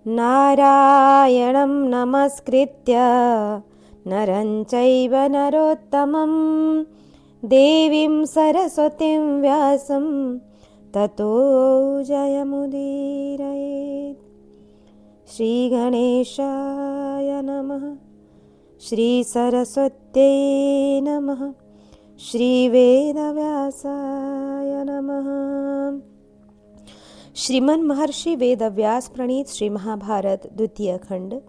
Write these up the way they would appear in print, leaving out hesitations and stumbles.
नारायणं नमस्कृत्य नरं चैव नरोत्तमं देवीं सरस्वतीं व्यासं ततो जयमुदीरयेत्। श्रीगणेशाय नमः। श्रीसरस्वत्यै नमः। श्रीवेदव्यासाय नमः। श्रीमन महर्षि वेदव्यास प्रणीत श्री महाभारत द्वितीय खंड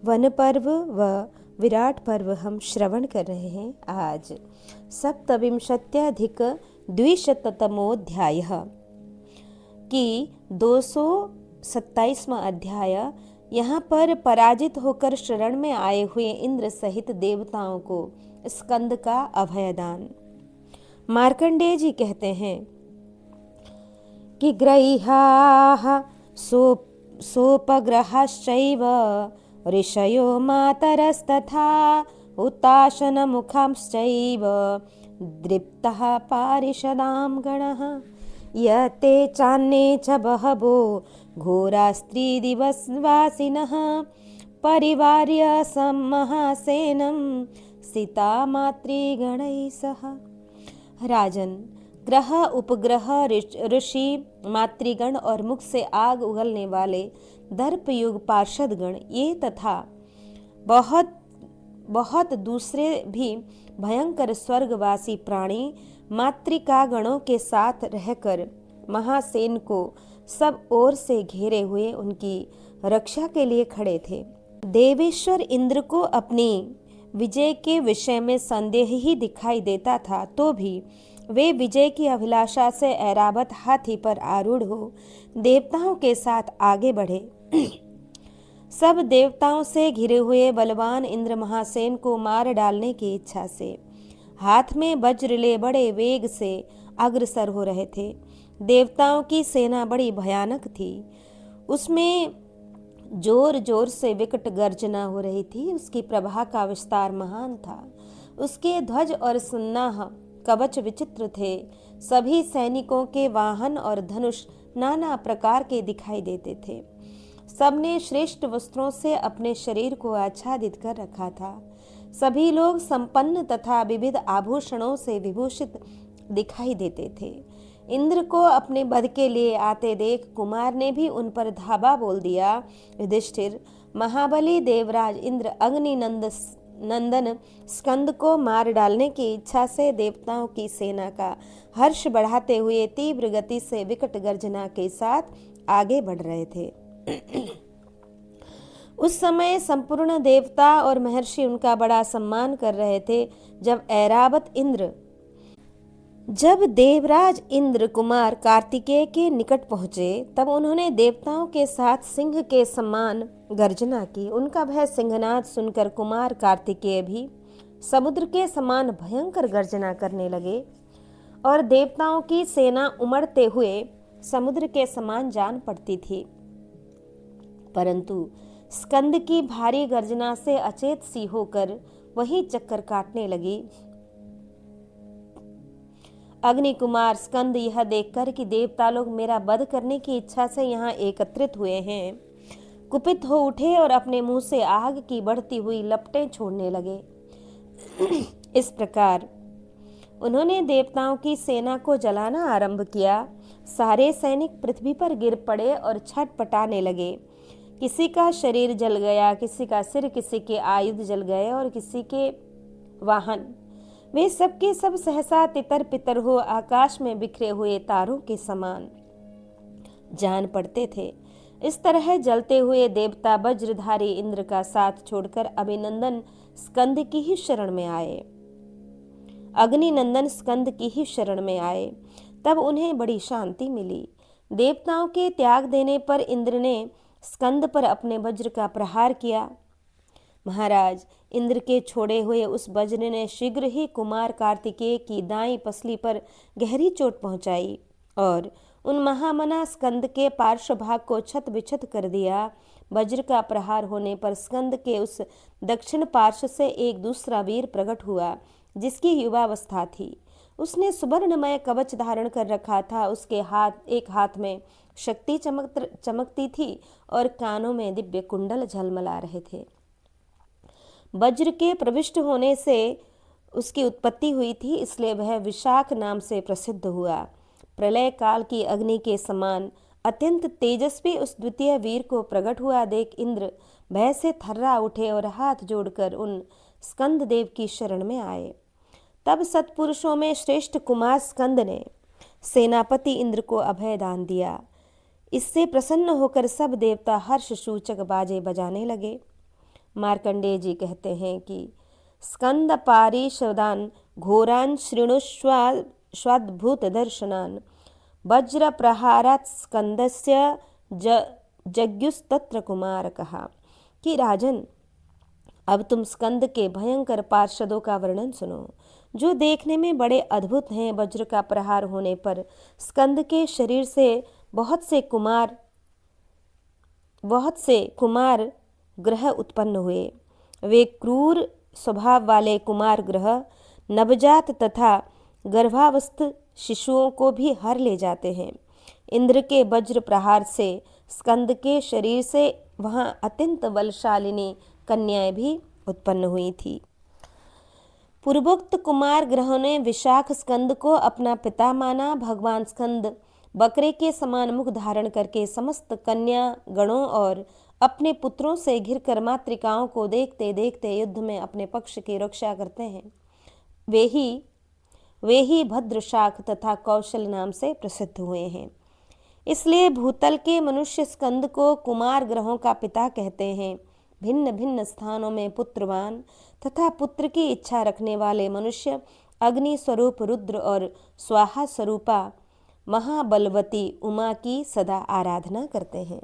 वन पर्व व विराट पर्व हम श्रवण कर रहे हैं। आज सप्तविंशत्यधिक-द्विशततमोऽध्याय की 227वां अध्याय। यहाँ पर पराजित होकर शरण में आए हुए इंद्र सहित देवताओं को स्कंद का अभयदान। मार्कंडेय जी कहते हैं कि ग्रह्याः सोपग्रहश्चैव ऋषयो मातरस्तथा हुताशनमुखांश्चैव दृप्तः पारिषदां गणः यते चान्ये च बहवो घोरास्त्रिदिवसवासिनः परिवार्य सम्महासेनं सीता मातृगणैः सह। राजन, ग्रह, उपग्रह, ऋषि, मातृगण और मुख से आग उगलने वाले दर्पयुग पार्षदगण, ये तथा बहुत बहुत दूसरे भी भयंकर स्वर्गवासी प्राणी मातृका गणों के साथ रहकर महासेन को सब ओर से घेरे हुए उनकी रक्षा के लिए खड़े थे। देवेश्वर इंद्र को अपनी विजय के विषय में संदेह ही दिखाई देता था, तो भी वे विजय की अभिलाषा से ऐरावत हाथी पर आरूढ़ हो देवताओं के साथ आगे बढ़े। सब देवताओं से घिरे हुए बलवान इंद्र महासेन को मार डालने की इच्छा से हाथ में वज्र ले बड़े वेग से अग्रसर हो रहे थे। देवताओं की सेना बड़ी भयानक थी, उसमें जोर जोर से विकट गर्जना हो रही थी। उसकी प्रभा का विस्तार महान था, उसके ध्वज और सन्नाह कवच विचित्र थे। सभी सैनिकों के वाहन और धनुष नाना प्रकार के दिखाई देते थे। सबने श्रेष्ठ वस्त्रों से अपने शरीर को आच्छादित कर रखा था। सभी लोग संपन्न तथा विविध आभूषणों से विभूषित दिखाई देते थे। इंद्र को अपने वध के लिए आते देख कुमार ने भी उन पर धावा बोल दिया। युधिष्ठिर, महाबली देवराज इंद्र अग्नि नंदन स्कंद को मार डालने की इच्छा से देवताओं की सेना का हर्ष बढ़ाते हुए तीव्र गति से विकट गर्जना के साथ आगे बढ़ रहे थे। उस समय संपूर्ण देवता और महर्षि उनका बड़ा सम्मान कर रहे थे। जब देवराज इंद्र कुमार कार्तिकेय के निकट पहुंचे, तब उन्होंने देवताओं के साथ सिंह के समान गर्जना की। उनका भय सिंहनाद सुनकर कुमार कार्तिकेय भी समुद्र के समान भयंकर गर्जना करने लगे और देवताओं की सेना उमड़ते हुए समुद्र के समान जान पड़ती थी। परंतु स्कंद की भारी गर्जना से अचेत सी होकर वही चक्कर काटने लगी। अग्नि कुमार स्कंद यह देखकर कि देवता लोग मेरा वध करने की इच्छा से यहाँ एकत्रित हुए हैं, कुपित हो उठे और अपने मुंह से आग की बढ़ती हुई लपटें छोड़ने लगे। इस प्रकार उन्होंने देवताओं की सेना को जलाना आरंभ किया। सारे सैनिक पृथ्वी पर गिर पड़े और छटपटाने लगे। किसी का शरीर जल गया, किसी का सिर, किसी के आयुध जल गए और किसी के वाहन। वे सब के सब सहसा तितर पितर हो आकाश में बिखरे हुए तारों के समान जान पड़ते थे। इस तरह जलते हुए देवता वज्रधारी इंद्र का साथ छोड़कर अभिनंदन स्कंद की ही शरण में आए। अग्निनंदन स्कंद की ही शरण में आए। तब उन्हें बड़ी शांति मिली। देवताओं के त्याग देने पर इंद्र ने स्कंद पर अपने वज्र का प्रहार किया। महाराज, इंद्र के छोड़े हुए उस वज्र ने शीघ्र ही कुमार कार्तिकेय की दाईं पसली पर गहरी चोट पहुंचाई और उन महामना स्कंद के पार्श्व भाग को छत विछत कर दिया। वज्र का प्रहार होने पर स्कंद के उस दक्षिण पार्श्व से एक दूसरा वीर प्रकट हुआ, जिसकी युवावस्था थी। उसने सुवर्णमय कवच धारण कर रखा था। उसके एक हाथ में शक्ति चमकती थी और कानों में दिव्य कुंडल झलमला रहे थे। वज्र के प्रविष्ट होने से उसकी उत्पत्ति हुई थी, इसलिए वह विशाख नाम से प्रसिद्ध हुआ। प्रलय काल की अग्नि के समान अत्यंत तेजस्वी उस द्वितीय वीर को प्रकट हुआ देख इंद्र भय से थर्रा उठे और हाथ जोड़कर उन स्कंद देव की शरण में आए। तब सत्पुरुषों में श्रेष्ठ कुमार स्कंद ने सेनापति इंद्र को अभय दान दिया। इससे प्रसन्न होकर सब देवता हर्ष सूचक बाजे बजाने लगे। मार्कंडेय जी कहते हैं कि स्कंद पारिषदान घोरान शृणुष्वाद्भुत दर्शनान वज्र प्रहारात् स्कंदस्य जज्ञुस्तत्र कुमार। कहा कि राजन, अब तुम स्कंद के भयंकर पार्षदों का वर्णन सुनो, जो देखने में बड़े अद्भुत हैं। वज्र का प्रहार होने पर स्कंद के शरीर से बहुत से कुमार ग्रह उत्पन्न हुए। वे क्रूर स्वभाव वाले कुमार ग्रह नवजात तथा गर्भावस्थ शिशुओं को भी हर ले जाते हैं। इंद्र के वज्र प्रहार से स्कंद के शरीर से वहां अत्यंत बलशालिनी कन्याएं भी उत्पन्न हुई थी। पूर्वोक्त कुमार ग्रहों ने विशाख स्कंद को अपना पिता माना। भगवान स्कंद बकरे के समान मुख धारण करके समस्त कन्या गणों और अपने पुत्रों से घिरकर मातृकाओं को देखते देखते युद्ध में अपने पक्ष की रक्षा करते हैं। वे ही भद्रशाख तथा कौशल नाम से प्रसिद्ध हुए हैं। इसलिए भूतल के मनुष्य स्कंद को कुमार ग्रहों का पिता कहते हैं। भिन्न भिन्न स्थानों में पुत्रवान तथा पुत्र की इच्छा रखने वाले मनुष्य अग्नि स्वरूप रुद्र और स्वाहा स्वरूपा महाबलवती उमा की सदा आराधना करते हैं।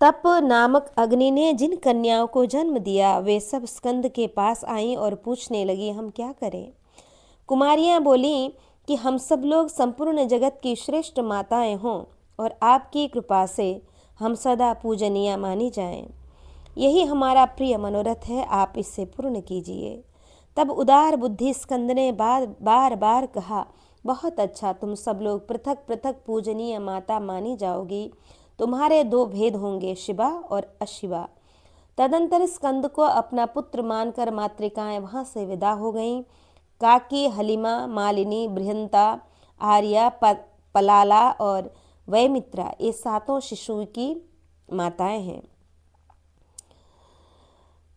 तप नामक अग्नि ने जिन कन्याओं को जन्म दिया, वे सब स्कंद के पास आईं और पूछने लगी, हम क्या करें। कुमारियां बोलीं कि हम सब लोग संपूर्ण जगत की श्रेष्ठ माताएं हों और आपकी कृपा से हम सदा पूजनीय मानी जाएं। यही हमारा प्रिय मनोरथ है, आप इससे पूर्ण कीजिए। तब उदार बुद्धि स्कंद ने बार बार कहा, बहुत अच्छा, तुम सब लोग पृथक पृथक पूजनीय माता मानी जाओगी। तुम्हारे दो भेद होंगे, शिवा और अशिवा। तदंतर स्कंद को अपना पुत्र मानकर मातृकाएं वहां से विदा हो गईं। काकी, हलिमा, मालिनी, बृहंता, आर्या, पलाला और वैमित्रा, ये सातों शिशु की माताएं हैं।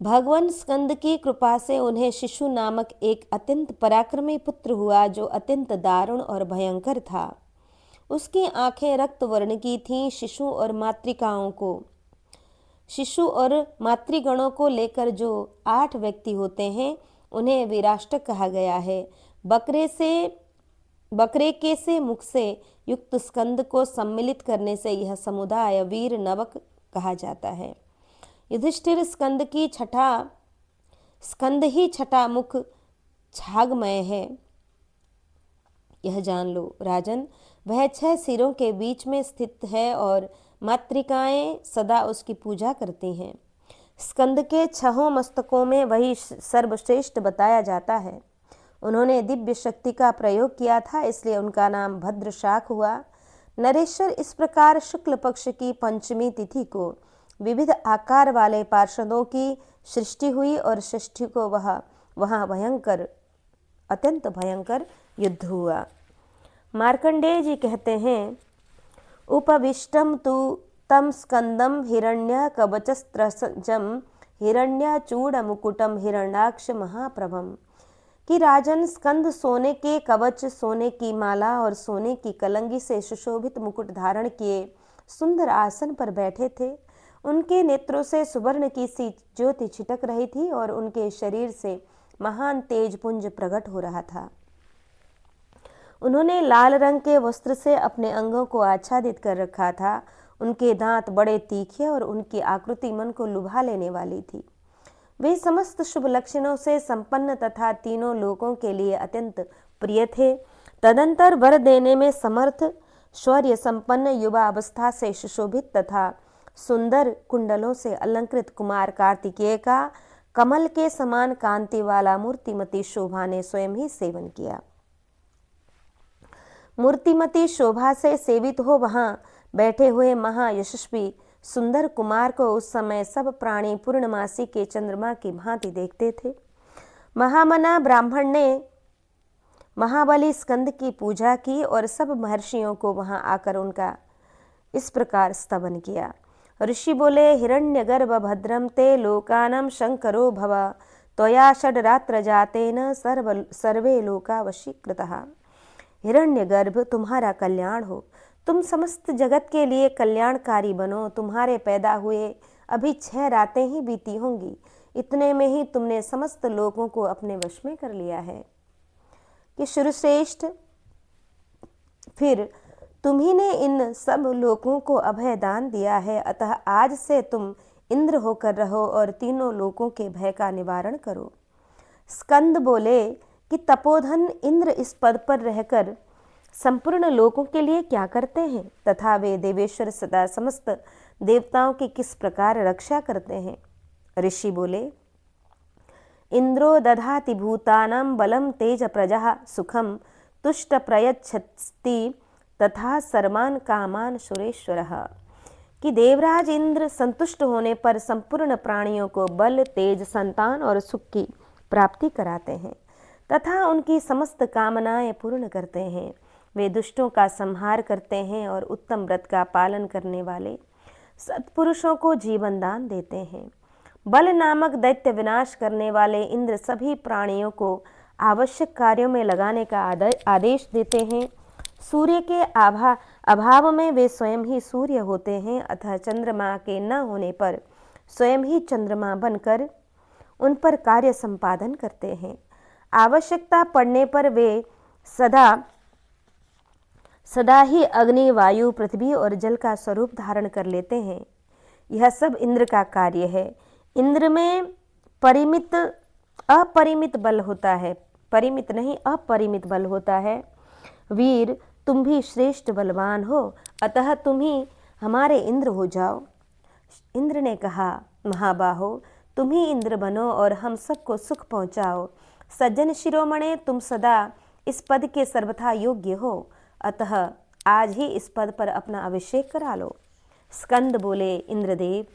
भगवान स्कंद की कृपा से उन्हें शिशु नामक एक अत्यंत पराक्रमी पुत्र हुआ, जो अत्यंत दारुण और भयंकर था। उसकी आंखें रक्त वर्ण की थीं। शिशु और मातृगणों को लेकर जो 8 व्यक्ति होते हैं, उन्हें वीराष्टक कहा गया है। बकरे के से मुख से युक्त स्कंद को सम्मिलित करने से यह समुदाय वीर नवक कहा जाता है। युधिष्ठिर स्कंद ही छठा मुख छागमय है, यह जान लो राजन। वह 6 सिरों के बीच में स्थित है और मातृकाएं सदा उसकी पूजा करती हैं। स्कंद के 6 मस्तकों में वही सर्वश्रेष्ठ बताया जाता है। उन्होंने दिव्य शक्ति का प्रयोग किया था, इसलिए उनका नाम भद्रशाख हुआ। नरेश्वर, इस प्रकार शुक्ल पक्ष की पंचमी तिथि को विविध आकार वाले पार्षदों की सृष्टि हुई और षष्ठी को वहाँ अत्यंत भयंकर युद्ध हुआ। मार्कंडेय जी कहते हैं, उपविष्टम तु तम स्कंदम हिरण्य कवचस्त्रजम हिरण्यचूड़ मुकुटम हिरण्याक्ष महाप्रभम। कि राजन, स्कंद सोने के कवच, सोने की माला और सोने की कलंगी से सुशोभित मुकुट धारण किए सुंदर आसन पर बैठे थे। उनके नेत्रों से सुवर्ण की सी ज्योति छिटक रही थी और उनके शरीर से महान तेज पुंज प्रकट हो रहा था। उन्होंने लाल रंग के वस्त्र से अपने अंगों को आच्छादित कर रखा था। उनके दांत बड़े तीखे और उनकी आकृति मन को लुभा लेने वाली थी। वे समस्त शुभ लक्षणों से संपन्न तथा तीनों लोकों के लिए अत्यंत प्रिय थे। तदंतर वर देने में समर्थ, शौर्य संपन्न, युवा अवस्था से सुशोभित तथा सुंदर कुंडलों से अलंकृत कुमार कार्तिकेय का कमल के समान कांति वाला मूर्तिमती शोभा ने स्वयं ही सेवन किया। मूर्तिमती शोभा से सेवित हो वहां बैठे हुए महायशस्वी सुंदर कुमार को उस समय सब प्राणी पूर्णमासी के चंद्रमा की भांति देखते थे। महामना ब्राह्मण ने महाबली स्कंद की पूजा की और सब महर्षियों को वहां आकर उनका इस प्रकार स्तवन किया। ऋषि बोले, हिरण्यगर्भ भद्रम ते लोकानां शंकरो भव त्वया षड्रात्र जातेन सर्वे लोका वशीकृतः। हिरण्यगर्भ, तुम्हारा कल्याण हो, तुम समस्त जगत के लिए कल्याणकारी बनो। तुम्हारे पैदा हुए अभी 6 रातें ही बीती होंगी, इतने में ही तुमने समस्त लोगों को अपने वश में कर लिया है कि श्रीश्रेष्ठ, फिर तुम्ही ने इन सब लोगों को अभय दान दिया है, अतः आज से तुम इंद्र होकर रहो और तीनों लोगों के भय का निवारण करो। स्कंद बोले कि तपोधन इंद्र इस पद पर रहकर संपूर्ण लोगों के लिए क्या करते हैं, तथा वे देवेश्वर सदा समस्त देवताओं की किस प्रकार रक्षा करते हैं। ऋषि बोले, इंद्रो दधाति भूतानां बलम तेज प्रजा सुखम तुष्ट प्रयच्छति तथा सर्वान् कामान सुरेश्वरः, कि देवराज इंद्र संतुष्ट होने पर संपूर्ण प्राणियों को बल, तेज, संतान और सुख की प्राप्ति कराते हैं तथा उनकी समस्त कामनाएं पूर्ण करते हैं। वे दुष्टों का संहार करते हैं और उत्तम व्रत का पालन करने वाले सत्पुरुषों को जीवन दान देते हैं। बल नामक दैत्य विनाश करने वाले इंद्र सभी प्राणियों को आवश्यक कार्यों में लगाने का आदेश देते हैं। सूर्य के अभाव में वे स्वयं ही सूर्य होते हैं, अतः चंद्रमा के न होने पर स्वयं ही चंद्रमा बनकर उन पर कार्य संपादन करते हैं। आवश्यकता पड़ने पर वे सदा ही अग्नि, वायु, पृथ्वी और जल का स्वरूप धारण कर लेते हैं। यह सब इंद्र का कार्य है। इंद्र में अपरिमित बल होता है, परिमित नहीं अपरिमित बल होता है। वीर, तुम भी श्रेष्ठ बलवान हो, अतः तुम ही हमारे इंद्र हो जाओ। इंद्र ने कहा, महाबाहो, तुम ही इंद्र बनो और हम सबको सुख पहुँचाओ। सज्जन शिरोमणे, तुम सदा इस पद के सर्वथा योग्य हो, अतः आज ही इस पद पर अपना अभिषेक करा लो। स्कंद बोले, इंद्रदेव,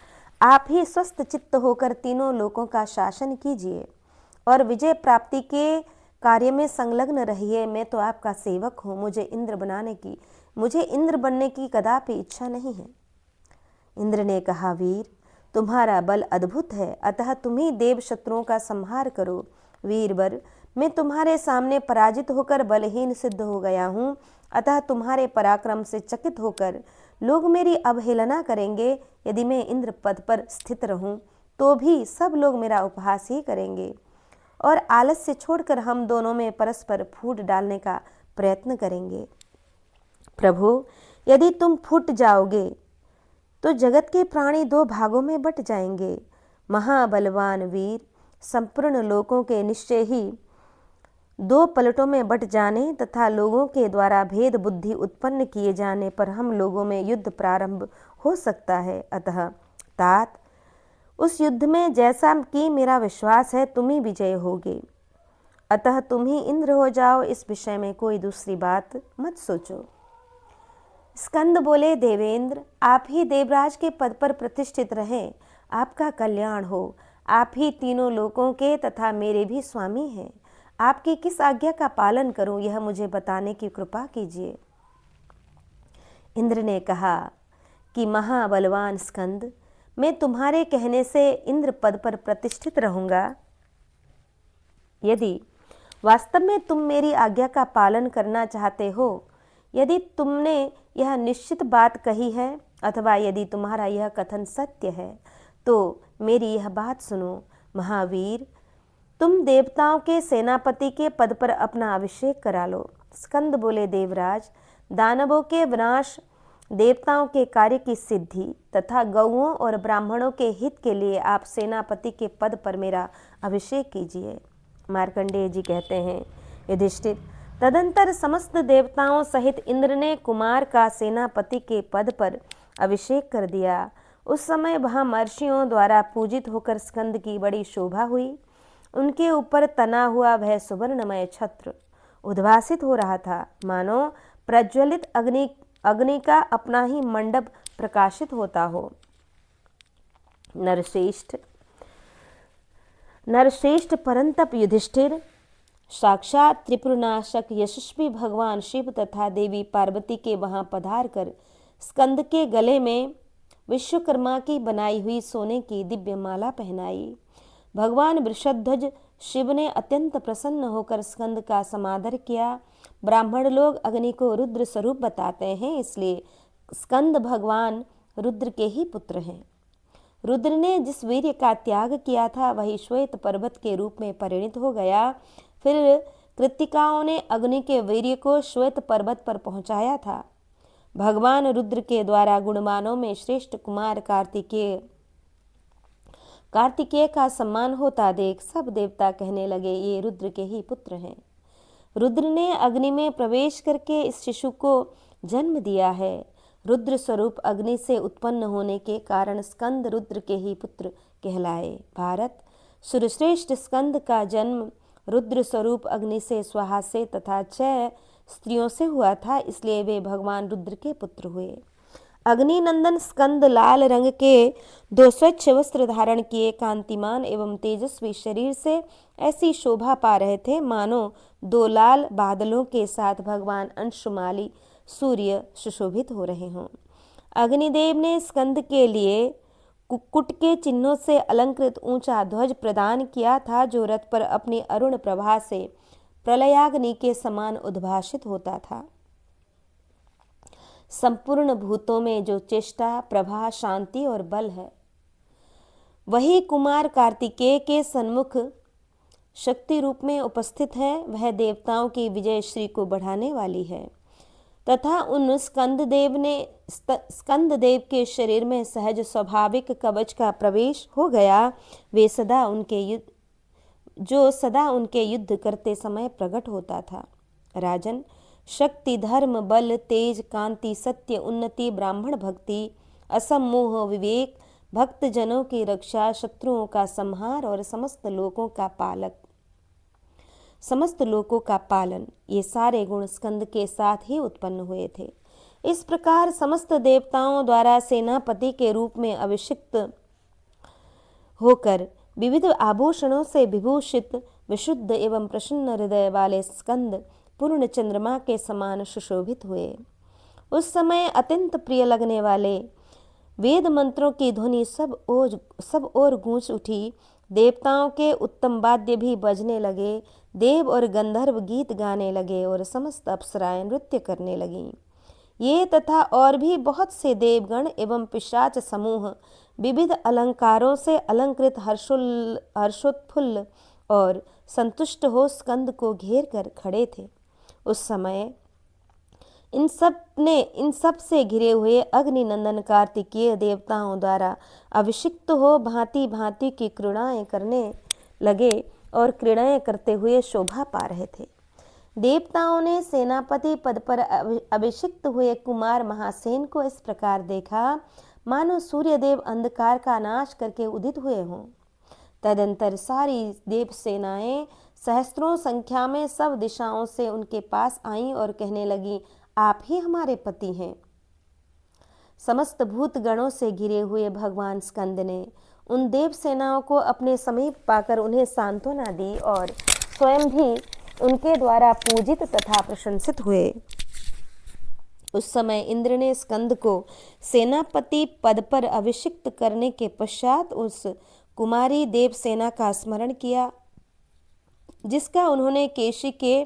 आप ही स्वस्थ चित्त होकर तीनों लोकों का शासन कीजिए और विजय प्राप्ति के कार्य में संलग्न रहिए। मैं तो आपका सेवक हूँ, मुझे इंद्र बनने की कदापि इच्छा नहीं है। इंद्र ने कहा, वीर, तुम्हारा बल अद्भुत है, अतः तुम ही देव शत्रुओं का संहार करो। वीरवर, मैं तुम्हारे सामने पराजित होकर बलहीन सिद्ध हो गया हूँ, अतः तुम्हारे पराक्रम से चकित होकर लोग मेरी अवहेलना करेंगे। यदि मैं इंद्र पद पर स्थित रहूं तो भी सब लोग मेरा उपहास ही करेंगे और आलस्य छोड़कर हम दोनों में परस्पर फूट डालने का प्रयत्न करेंगे। प्रभु, यदि तुम फूट जाओगे तो जगत के प्राणी 2 भागों में बट जाएंगे। महाबलवान वीर, संपूर्ण लोकों के निश्चय ही 2 पलटों में बट जाने तथा लोगों के द्वारा भेद बुद्धि उत्पन्न किए जाने पर हम लोगों में युद्ध प्रारंभ हो सकता है। अतः तात, उस युद्ध में जैसा कि मेरा विश्वास है तुम ही विजय होगे, अतः तुम ही इंद्र हो जाओ। इस विषय में कोई दूसरी बात मत सोचो। स्कंद बोले, देवेंद्र, आप ही देवराज के पद पर प्रतिष्ठित रहें, आपका कल्याण हो। आप ही तीनों लोकों के तथा मेरे भी स्वामी हैं। आपकी किस आज्ञा का पालन करूं, यह मुझे बताने की कृपा कीजिए। इंद्र ने कहा कि महाबलवान स्कंद, मैं तुम्हारे कहने से इंद्र पद पर प्रतिष्ठित रहूंगा। यदि वास्तव में तुम मेरी आज्ञा का पालन करना चाहते हो, यदि तुमने यह निश्चित बात कही है अथवा यदि तुम्हारा यह कथन सत्य है, तो मेरी यह बात सुनो। महावीर, तुम देवताओं के सेनापति के पद पर अपना अभिषेक करा लो। स्कंद बोले, देवराज, दानवों के विनाश, देवताओं के कार्य की सिद्धि तथा गौओं और ब्राह्मणों के हित के लिए आप सेनापति के पद पर मेरा अभिषेक कीजिए। मार्कंडेय जी कहते हैं, युधिष्ठिर, तदंतर समस्त देवताओं सहित इंद्र ने कुमार का सेनापति के पद पर अभिषेक कर दिया। उस समय वहाँ महर्षियों द्वारा पूजित होकर स्कंद की बड़ी शोभा हुई। उनके ऊपर तना हुआ वह सुवर्णमय छत्र उद्भासित हो रहा था, मानो प्रज्वलित अग्नि का अपना ही मंडप प्रकाशित होता हो। नरश्रेष्ठ परंतप युधिष्ठिर, साक्षात त्रिपुरनाशक यशस्वी भगवान शिव तथा देवी पार्वती के वहां पधार कर स्कंद के गले में विश्वकर्मा की बनाई हुई सोने की दिव्य माला पहनाई। भगवान वृषध्वज शिव ने अत्यंत प्रसन्न होकर स्कंद का समादर किया। ब्राह्मण लोग अग्नि को रुद्र स्वरूप बताते हैं, इसलिए स्कंद भगवान रुद्र के ही पुत्र हैं। रुद्र ने जिस वीर्य का त्याग किया था वही श्वेत पर्वत के रूप में परिणित हो गया। फिर कृत्तिकाओं ने अग्नि के वीर्य को श्वेत पर्वत पर पहुंचाया था। भगवान रुद्र के द्वारा गुणवानों में श्रेष्ठ कुमार कार्तिकेय का सम्मान होता देख सब देवता कहने लगे, ये रुद्र के ही पुत्र हैं। रुद्र ने अग्नि में प्रवेश करके इस शिशु को जन्म दिया है। रुद्र स्वरूप अग्नि से उत्पन्न होने के कारण स्कंद रुद्र के ही पुत्र कहलाए। भारत, सुरश्रेष्ठ स्कंद का जन्म रुद्र स्वरूप अग्नि से, स्वाहा से तथा 6 स्त्रियों से हुआ था, इसलिए वे भगवान रुद्र के पुत्र हुए। अग्नि नंदन स्कंद लाल रंग के 2 स्वच्छ वस्त्र धारण किए कांतिमान एवं तेजस्वी शरीर से ऐसी शोभा पा रहे थे मानो 2 लाल बादलों के साथ भगवान अंशुमाली सूर्य सुशोभित हो रहे हों। अग्निदेव ने स्कंद के लिए कुक्कुट के चिन्हों से अलंकृत ऊंचा ध्वज प्रदान किया था, जो रथ पर अपनी अरुण प्रभा से प्रलयाग्नि के समान उद्भासित होता था। संपूर्ण भूतों में जो चेष्टा, प्रभा, शांति और बल है, वही कुमार कार्तिकेय के सन्मुख शक्ति रूप में उपस्थित है। वह देवताओं की विजय श्री को बढ़ाने वाली है तथा उन स्कंद देव के शरीर में सहज स्वाभाविक कवच का प्रवेश हो गया। वे सदा उनके युद्ध करते समय प्रकट होता था। राजन, शक्ति, धर्म, बल, तेज, कांति, सत्य, उन्नति, ब्राह्मण भक्ति, असमोह, विवेक, भक्त जनों की रक्षा, शत्रुओं का संहार और समस्त लोकों का पालन, ये सारे गुण स्कंद के साथ ही उत्पन्न हुए थे। इस प्रकार समस्त देवताओं द्वारा सेनापति के रूप में अभिषिक्त होकर विविध आभूषणों से विभूषित विशुद्ध एवं प्रसन्न हृदय वाले स्कंद पूर्ण चंद्रमा के समान सुशोभित हुए। उस समय अत्यंत प्रिय लगने वाले वेद मंत्रों की ध्वनि सब ओर गूंज उठी। देवताओं के उत्तम वाद्य भी बजने लगे। देव और गंधर्व गीत गाने लगे और समस्त अप्सराएं नृत्य करने लगीं। ये तथा और भी बहुत से देवगण एवं पिशाच समूह विविध अलंकारों से अलंकृत हर्षोत्फुल्ल और संतुष्ट हो स्कंद को घेर कर खड़े थे। उस समय इन सब से घिरे हुए अग्निनंदन कार्तिकेय देवताओं द्वारा अभिषिक्त हो भांति भांति की क्रीड़ाएं करने लगे और क्रीड़ाएं करते हुए शोभा पा रहे थे। देवताओं ने सेनापति पद पर अभिषिक्त हुए कुमार महासेन को इस प्रकार देखा मानो सूर्यदेव अंधकार का नाश करके उदित हुए हों। तदंतर सारी देव सेनाएं सहस्त्रों संख्या में सब दिशाओं से उनके पास आईं और कहने लगी, आप ही हमारे पति हैं। समस्त भूत गणों से घिरे हुए भगवान स्कंद ने उन देव सेनाओं को अपने समीप पाकर उन्हें सांत्वना दी और स्वयं भी उनके द्वारा पूजित तथा प्रशंसित हुए। उस समय इंद्र ने स्कंद को सेनापति पद पर अभिषिक्त करने के पश्चात उस कुमारी देव सेना का स्मरण किया जिसका उन्होंने केशी के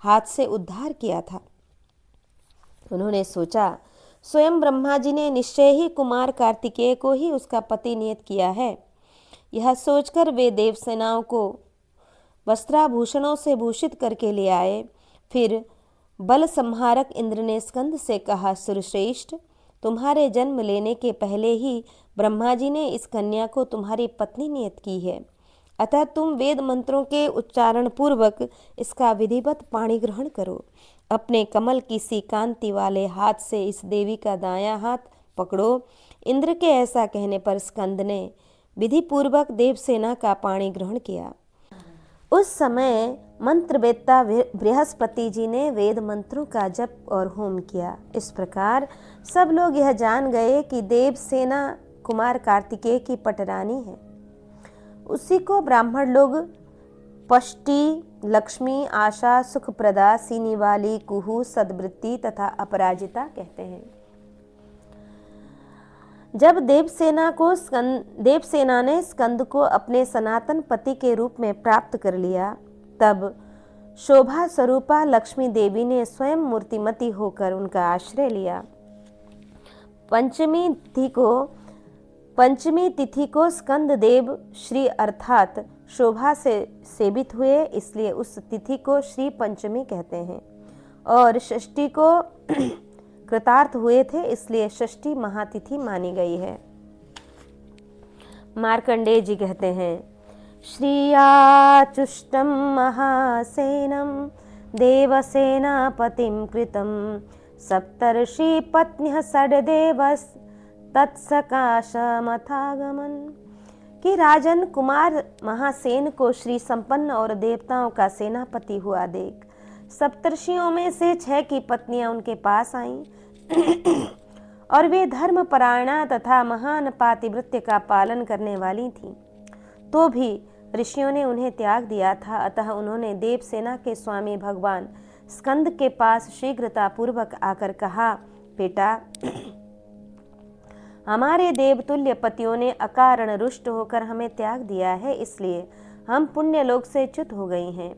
हाथ से उद्धार किया था। उन्होंने सोचा, स्वयं ब्रह्मा जी ने निश्चय ही कुमार कार्तिकेय को ही उसका पति नियत किया है। यह सोचकर वे देव सेनाओं को वस्त्राभूषणों से भूषित करके ले आए। फिर बल संहारक इंद्र ने स्कंद से कहा, सुरश्रेष्ठ, तुम्हारे जन्म लेने के पहले ही ब्रह्मा जी ने इस कन्या को तुम्हारी पत्नी नियत की है, अतः तुम वेद मंत्रों के उच्चारण पूर्वक इसका विधिवत पाणी ग्रहण करो। अपने कमल की सी कांति वाले हाथ से इस देवी का दायां हाथ पकड़ो इंद्र के ऐसा कहने पर स्कंद ने विधि पूर्वक देवसेना का पाणी ग्रहण किया। उस समय मंत्रवेत्ता बृहस्पति जी ने वेद मंत्रों का जप और होम किया। इस प्रकार सब लोग यह जान गए कि देवसेना कुमार कार्तिकेय की पटरानी है। उसी को ब्राह्मण लोग पष्टि, लक्ष्मी, आशा, सुखप्रदा, सीनी वाली, कुहू, सद्वृत्ति तथा अपराजिता कहते हैं। जब देवसेना ने स्कंद को अपने सनातन पति के रूप में प्राप्त कर लिया, तब शोभा स्वरूपा लक्ष्मी देवी ने स्वयं मूर्तिमती होकर उनका आश्रय लिया। पंचमी तिथि को स्कंद देव श्री अर्थात शोभा से सेवित हुए, इसलिए उस तिथि को श्री पंचमी कहते हैं। और षष्ठी को कृतार्थ हुए थे, इसलिए षष्ठी महातिथि मानी गई है। मार्कंडेय जी कहते हैं, श्रियाचुष्टम महासेनम देवसेनापतिम कृतम सप्तर्षि पत्न्यः षड्देवस् तत्सकाशमथागमन। कि राजन कुमार महासेन को श्री संपन्न और देवताओं का सेनापति हुआ देख सप्तर्षियों में से 6 की पत्नियां उनके पास आईं और वे धर्मपरायणा तथा महान पातिव्रत्य का पालन करने वाली थीं। तो भी ऋषियों ने उन्हें त्याग दिया था, अतः उन्होंने देवसेना के स्वामी भगवान स्कंद के पास शीघ्रता पूर्वक आकर कहा, बेटा, हमारे देवतुल्य पतियों ने अकारण रुष्ट होकर हमें त्याग दिया है, इसलिए हम पुण्य लोक से च्युत हो गई हैं।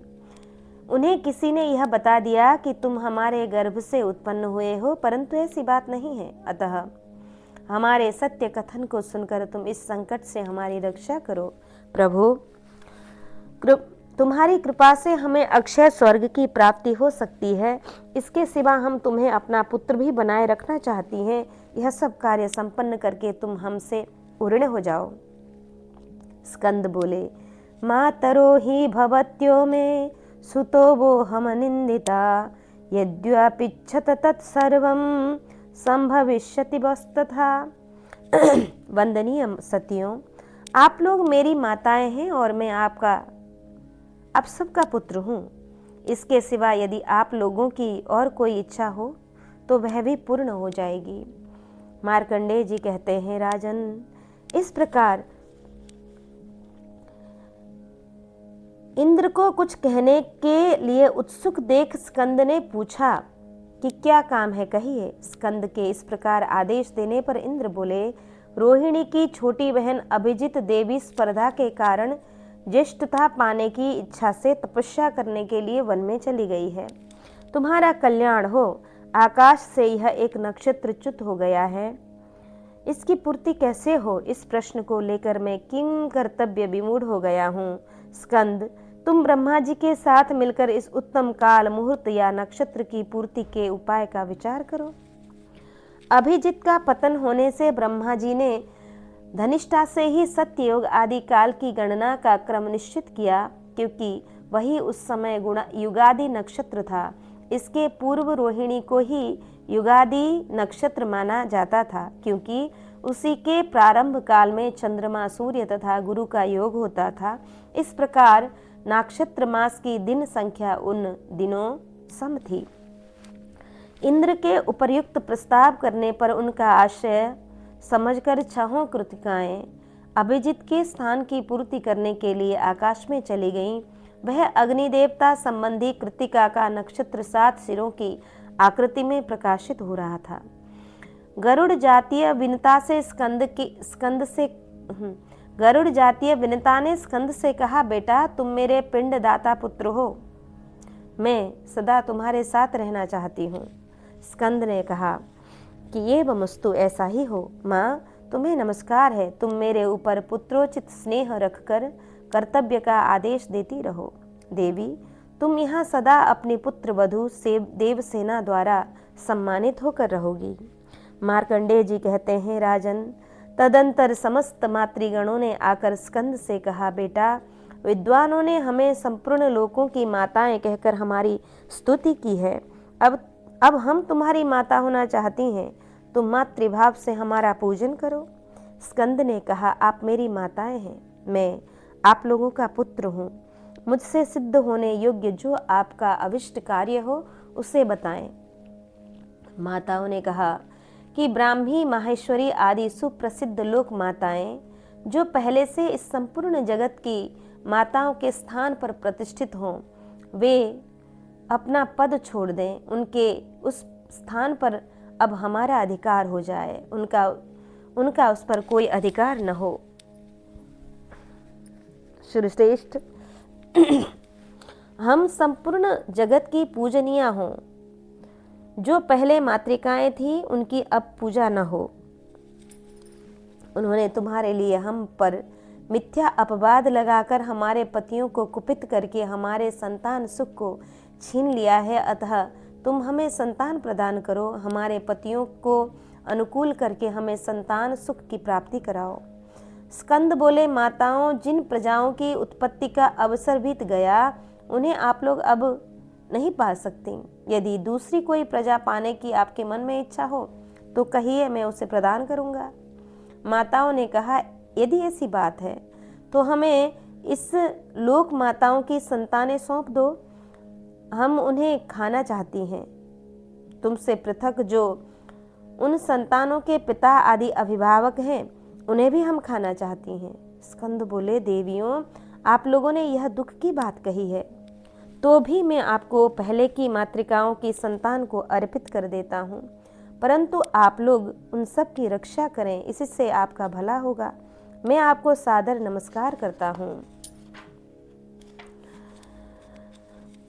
उन्हें किसी ने यह बता दिया कि तुम हमारे गर्भ से उत्पन्न हुए हो, परंतु ऐसी बात नहीं है। अतः हमारे सत्य कथन को सुनकर तुम इस संकट से हमारी रक्षा करो। प्रभु, तुम्हारी कृपा से हमें अक्षय स्वर्ग की प्राप्ति हो सकती है, इसके सिवा हम तुम्हें अपना पुत्र भी बनाए रखना चाहती हैं। यह सब कार्य संपन्न करके तुम हमसे उर्ण हो जाओ। स्कंद बोले, मातरो ही भवत्यो में सुतो वो हम निंदिता यद्यपिच्छत तत्सर्वं संभविष्यति वस्तुतः। वंदनीय सतियों, आप लोग मेरी माताएं हैं और मैं आप सबका पुत्र हूँ। इसके सिवा यदि आप लोगों की और कोई इच्छा हो तो वह भी पूर्ण हो जाएगी। मार्कंडेय जी कहते हैं, राजन, इस प्रकार इंद्र को कुछ कहने के लिए उत्सुक देख स्कंद ने पूछा कि क्या काम है, कहिए। स्कंद के इस प्रकार आदेश देने पर इंद्र बोले, रोहिणी की छोटी बहन अभिजित देवी स्पर्धा के कारण ज्येष्ठता पाने की इच्छा से तपस्या करने के लिए वन में चली गई है। तुम्हारा कल्याण हो। आकाश से यह एक नक्षत्र च्युत हो गया है, इसकी पूर्ति कैसे हो, इस प्रश्न को लेकर मैं किं कर्तव्य विमूढ़ हो गया हूँ। स्कंद, तुम ब्रह्मा जी के साथ मिलकर इस उत्तम काल मुहूर्त या नक्षत्र की पूर्ति के उपाय का विचार करो। अभिजित का पतन होने से ब्रह्मा जी ने धनिष्ठा से ही सत्ययुग आदि काल की गणना का क्रम निश्चित किया, क्योंकि वही उस समय युगादि नक्षत्र था। इसके पूर्व रोहिणी को ही युगादि नक्षत्र माना जाता था, क्योंकि उसी के प्रारंभ काल में चंद्रमा, सूर्य तथा गुरु का योग होता था। इस प्रकार नक्षत्र मास की दिन संख्या उन दिनों सम थी। इंद्र के उपर्युक्त प्रस्ताव करने पर उनका आशय समझकर 6 कृतिकाएं अभिजित के स्थान की पूर्ति करने के लिए आकाश में चली गईं। वह अग्निदेवता संबंधी कृतिका का नक्षत्र 7 सिरों की आकृति में प्रकाशित हो रहा था। गरुड़ जातीय विनता ने स्कंद से कहा, बेटा, तुम मेरे पिंड दाता पुत्र हो, मैं सदा तुम्हारे साथ रहना चाहती हूँ। स्कंद ने कहा कि ये वस्तु ऐसा ही हो। माँ, तुम्हें नमस्कार है, तुम मेरे ऊपर पुत्रोचित स्नेह रखकर कर्तव्य का आदेश देती रहो। देवी, तुम यहाँ सदा अपनी पुत्र वधू से देवसेना द्वारा सम्मानित होकर रहोगी। मार्कंडेय जी कहते हैं, राजन, तदंतर समस्त मातृगणों ने आकर स्कंद से कहा, बेटा, विद्वानों ने हमें संपूर्ण लोकों की माताएं कहकर हमारी स्तुति की है। अब हम तुम्हारी माता होना चाहती हैं। तुम मातृभाव से हमारा पूजन करो। स्कंद ने कहा, आप मेरी माताएं हैं, मैं आप लोगों का पुत्र हूँ। मुझसे सिद्ध होने योग्य जो आपका अविष्ट कार्य हो उसे बताएं। माताओं ने कहा कि ब्राह्मी, माहेश्वरी आदि सुप्रसिद्ध लोक माताएं जो पहले से इस संपूर्ण जगत की माताओं के स्थान पर प्रतिष्ठित हों, वे अपना पद छोड़ दें। उनके उस स्थान पर अब हमारा अधिकार हो जाए, उनका उस पर कोई अधिकार न हो। श्रीश्रेष्ठ, हम संपूर्ण जगत की पूजनीय हों। जो पहले मातृकाएं थी उनकी अब पूजा न हो। उन्होंने तुम्हारे लिए हम पर मिथ्या अपवाद लगाकर हमारे पतियों को कुपित करके हमारे संतान सुख को छीन लिया है। अतः तुम हमें संतान प्रदान करो, हमारे पतियों को अनुकूल करके हमें संतान सुख की प्राप्ति कराओ। स्कंद बोले, माताओं, जिन प्रजाओं की उत्पत्ति का अवसर बीत गया उन्हें आप लोग अब नहीं पा सकती। यदि दूसरी कोई प्रजा पाने की आपके मन में इच्छा हो तो कहिए, मैं उसे प्रदान करूंगा। माताओं ने कहा, यदि ऐसी बात है तो हमें इस लोक माताओं की संतानें सौंप दो, हम उन्हें खाना चाहती हैं। तुमसे पृथक जो उन संतानों के पिता आदि अभिभावक हैं उन्हें भी हम खाना चाहती हैं। स्कंद बोले, देवियों, आप लोगों ने यह दुख की बात कही है, तो भी मैं आपको पहले की मातृकाओं की संतान को अर्पित कर देता हूँ, परंतु आप लोग उन सब की रक्षा करें, इससे आपका भला होगा। मैं आपको सादर नमस्कार करता हूँ।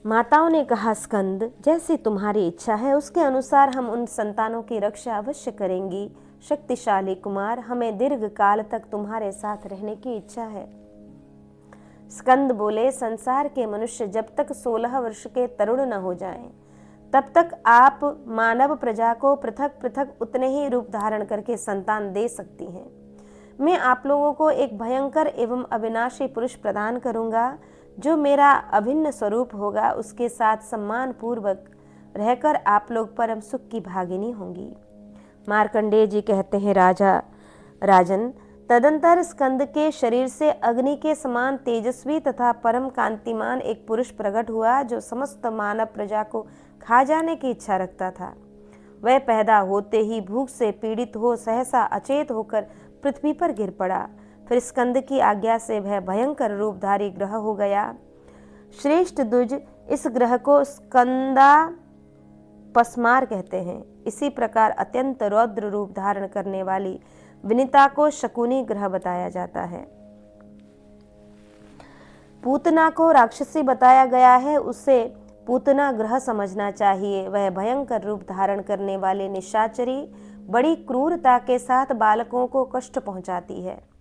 माताओं ने कहा, स्कंद, जैसी तुम्हारी इच्छा है उसके अनुसार हम उन संतानों की रक्षा अवश्य करेंगी। शक्तिशाली कुमार, हमें दीर्घ काल तक तुम्हारे साथ रहने की इच्छा है। स्कंद बोले, संसार के मनुष्य जब तक 16 वर्ष के तरुण न हो जाएं, तब तक आप मानव प्रजा को पृथक पृथक उतने ही रूप धारण करके संतान दे सकती हैं। मैं आप लोगों को एक भयंकर एवं अविनाशी पुरुष प्रदान करूंगा जो मेरा अभिन्न स्वरूप होगा। उसके साथ सम्मान पूर्वक रहकर आप लोग परम सुख की भागिनी होंगी। मार्कंडेय जी कहते हैं, राजन, तदंतर स्कंद के शरीर से अग्नि के समान तेजस्वी तथा परम कांतिमान एक पुरुष प्रकट हुआ जो समस्त मानव प्रजा को खा जाने की इच्छा रखता था। वह पैदा होते ही भूख से पीड़ित हो सहसा अचेत होकर पृथ्वी पर गिर पड़ा। फिर स्कंद की आज्ञा से वह भयंकर रूपधारी ग्रह हो गया। श्रेष्ठ द्विज, इस ग्रह को स्कंदा पस्मार कहते हैं। इसी प्रकार अत्यंत रौद्र रूप धारण करने वाली विनीता को शकुनी ग्रह बताया जाता है। पूतना को राक्षसी बताया गया है, उसे पूतना ग्रह समझना चाहिए। वह भयंकर रूप धारण करने वाले निशाचरी बड़ी क्रूरता के साथ बालकों को कष्ट पहुंचाती है।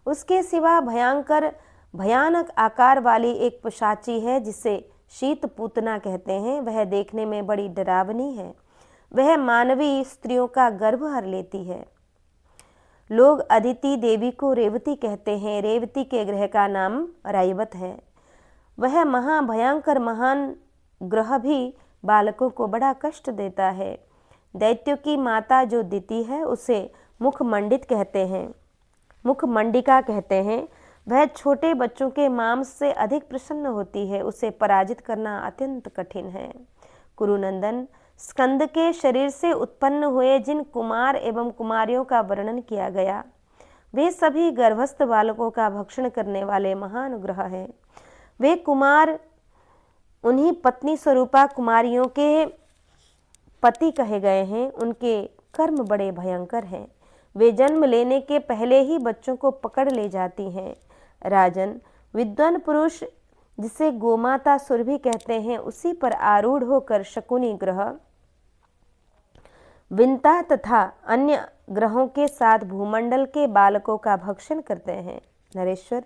उसके सिवा भयानक आकार वाली एक पिशाची है जिसे शीत पूतना कहते हैं। वह देखने में बड़ी डरावनी है। वह मानवी स्त्रियों का गर्भ हर लेती है। लोग अदिति देवी को रेवती कहते हैं। रेवती के ग्रह का नाम राइवत है। वह महाभयंकर महान ग्रह भी बालकों को बड़ा कष्ट देता है। दैत्यों की माता जो दिति है उसे मुखमंडिका कहते हैं। वह छोटे बच्चों के मांस से अधिक प्रसन्न होती है। उसे पराजित करना अत्यंत कठिन है। कुरुनंदन, स्कंद के शरीर से उत्पन्न हुए जिन कुमार एवं कुमारियों का वर्णन किया गया वे सभी गर्भस्थ बालकों का भक्षण करने वाले महान ग्रह हैं। वे कुमार उन्हीं पत्नी स्वरूपा कुमारियों के पति कहे गए हैं। उनके कर्म बड़े भयंकर हैं। वे जन्म लेने के पहले ही बच्चों को पकड़ ले जाती हैं। राजन, विद्वान पुरुष जिसे गोमाता सुरभि कहते हैं उसी पर आरूढ़ होकर शकुनी ग्रह विंता तथा अन्य ग्रहों के साथ भूमंडल के बालकों का भक्षण करते हैं। नरेश्वर,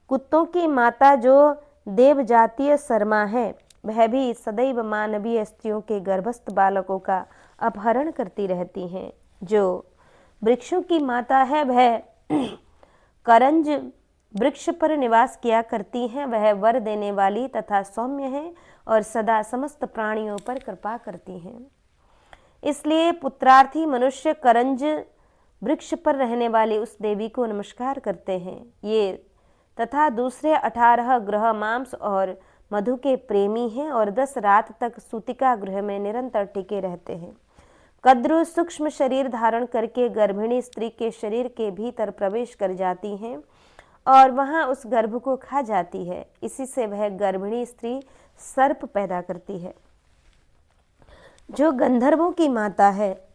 कुत्तों की माता जो देवजातीय शर्मा है वह भी सदैव मानवीय स्त्रियों के गर्भस्थ बालकों का अपहरण करती रहती हैं। जो वृक्षों की माता है वह करंज वृक्ष पर निवास किया करती हैं। वह वर देने वाली तथा सौम्य है और सदा समस्त प्राणियों पर कृपा करती हैं। इसलिए पुत्रार्थी मनुष्य करंज वृक्ष पर रहने वाली उस देवी को नमस्कार करते हैं। ये तथा दूसरे 18 ग्रह मांस और मधु के प्रेमी हैं और 10 रात तक सूतिका गृह में निरंतर टिके रहते हैं। कद्रु सूक्ष्म शरीर धारण करके गर्भिणी स्त्री के शरीर के भीतर प्रवेश कर जाती हैं और वहां उस गर्भ को खा जाती है। इसी से वह गर्भिणी स्त्री सर्प पैदा करती है जो गंधर्वों की माता है।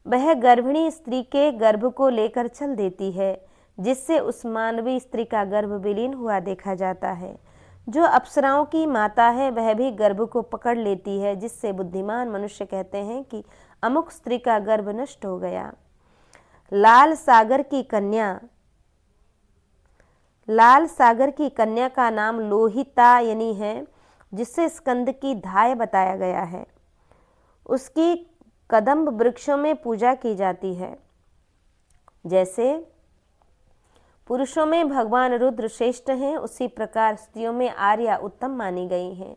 वह गर्भिणी स्त्री के गर्भ को लेकर चल देती है, जिससे उस मानवी स्त्री का गर्भ विलीन हुआ देखा जाता है। जो अप्सराओं की माता है वह भी गर्भ को पकड़ लेती है, जिससे बुद्धिमान मनुष्य कहते हैं कि अमुक स्त्री का गर्भ नष्ट हो गया। लाल सागर की कन्या का नाम लोहितायनी है, जिससे स्कंद की धाय बताया गया है। उसकी कदम्ब वृक्षों में पूजा की जाती है। जैसे पुरुषों में भगवान रुद्र श्रेष्ठ हैं, उसी प्रकार स्त्रियों में आर्या उत्तम मानी गई हैं।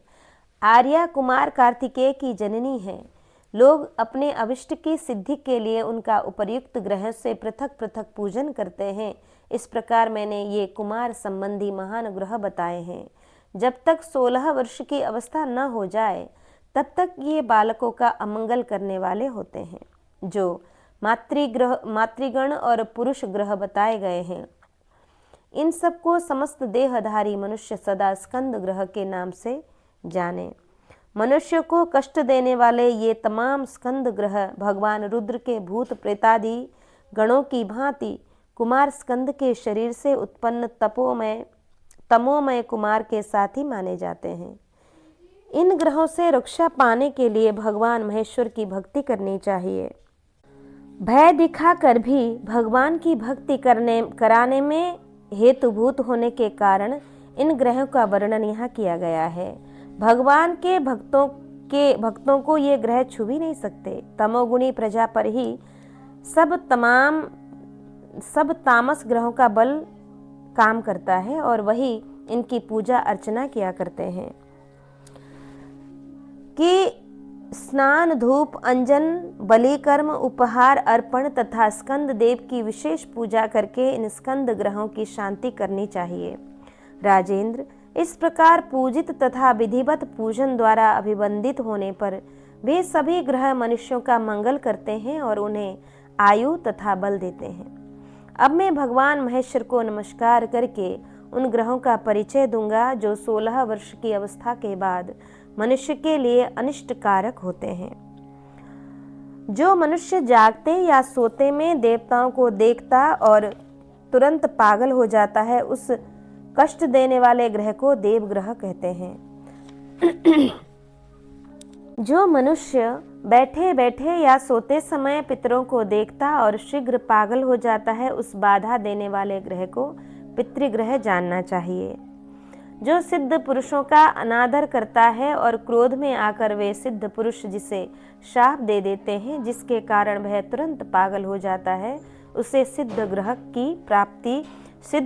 आर्या कुमार कार्तिकेय की जननी है। लोग अपने अभिष्ट की सिद्धि के लिए उनका उपर्युक्त ग्रह से पृथक पृथक पूजन करते हैं। इस प्रकार मैंने ये कुमार संबंधी महान ग्रह बताए हैं। जब तक 16 वर्ष की अवस्था न हो जाए तब तक ये बालकों का अमंगल करने वाले होते हैं। जो मातृगण और पुरुष ग्रह बताए गए हैं, इन सबको समस्त देहधारी मनुष्य सदा स्कंद ग्रह के नाम से जाने। मनुष्य को कष्ट देने वाले ये तमाम स्कंद ग्रह भगवान रुद्र के भूत प्रेतादि गणों की भांति कुमार स्कंद के शरीर से उत्पन्न तमोमय कुमार के साथ ही माने जाते हैं। इन ग्रहों से रक्षा पाने के लिए भगवान महेश्वर की भक्ति करनी चाहिए। भय दिखाकर भी भगवान की भक्ति कराने में हेतुभूत होने के कारण इन ग्रहों का वर्णन यहाँ किया गया है। भगवान के भक्तों को ये ग्रह छू भी नहीं सकते। तमोगुणी प्रजा पर ही सब तामस ग्रहों का बल काम करता है और वही इनकी पूजा अर्चना किया करते हैं कि स्नान, धूप, अंजन, बलिकर्म, उपहार अर्पण तथा स्कंद देव की विशेष पूजा करके इन स्कंद ग्रहों की शांति करनी चाहिए। राजेंद्र, इस प्रकार पूजित तथा विधिवत पूजन द्वारा अभिवंदित होने पर वे सभी ग्रह मनुष्यों का मंगल करते हैं और उन्हें आयु तथा बल देते हैं। अब मैं भगवान महेश्वर को नमस्कार करके उन ग्रहों का परिचय दूंगा जो 16 वर्ष की अवस्था के बाद मनुष्य के लिए अनिष्ट कारक होते हैं। जो मनुष्य जागते या सोते में देवताओं को देखता और तुरंत पागल हो जाता है, उस कष्ट देने वाले ग्रह को देवग्रह कहते हैं। जो मनुष्य बैठे बैठे या सोते समय पितरों को देखता और शीघ्र पागल हो जाता है, उस बाधा देने वाले ग्रह को पितृग्रह जानना चाहिए। जो सिद्ध पुरुषों का अनादर करता है और क्रोध में आकर वे सिद्ध पुरुष जिसे शाप दे देते हैं, जिसके कारण वह तुरंत पागल हो जाता है, उसे सिद्ध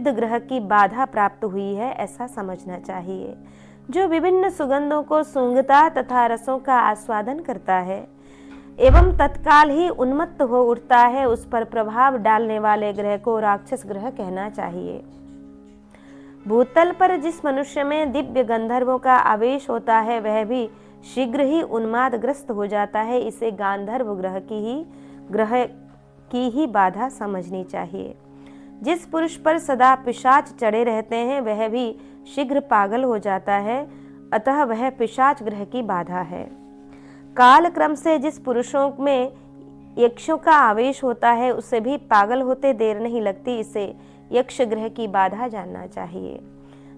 ग्रह की बाधा प्राप्त हुई है, ऐसा समझना चाहिए। जो विभिन्न सुगंधों को सूंघता तथा रसों का आस्वादन करता है एवं तत्काल ही उन्मत्त हो उठता है, उस पर प्रभाव डालने वाले ग्रह को राक्षस ग्रह कहना चाहिए। भूतल पर जिस मनुष्य में दिव्य गंधर्वों का आवेश होता है, वह भी शीघ्र ही उन्मादग्रस्त हो जाता है। इसे गांधर्व ग्रह की ही बाधा समझनी चाहिए। जिस पुरुष पर सदा पिशाच चढ़े रहते हैं, वह भी शीघ्र पागल हो जाता है, अतः वह पिशाच ग्रह की बाधा है। काल क्रम से जिस पुरुषों में यक्षों का आवेश होता है, उसे भी पागल होते देर नहीं लगती। इसे यक्ष ग्रह की बाधा जानना चाहिए।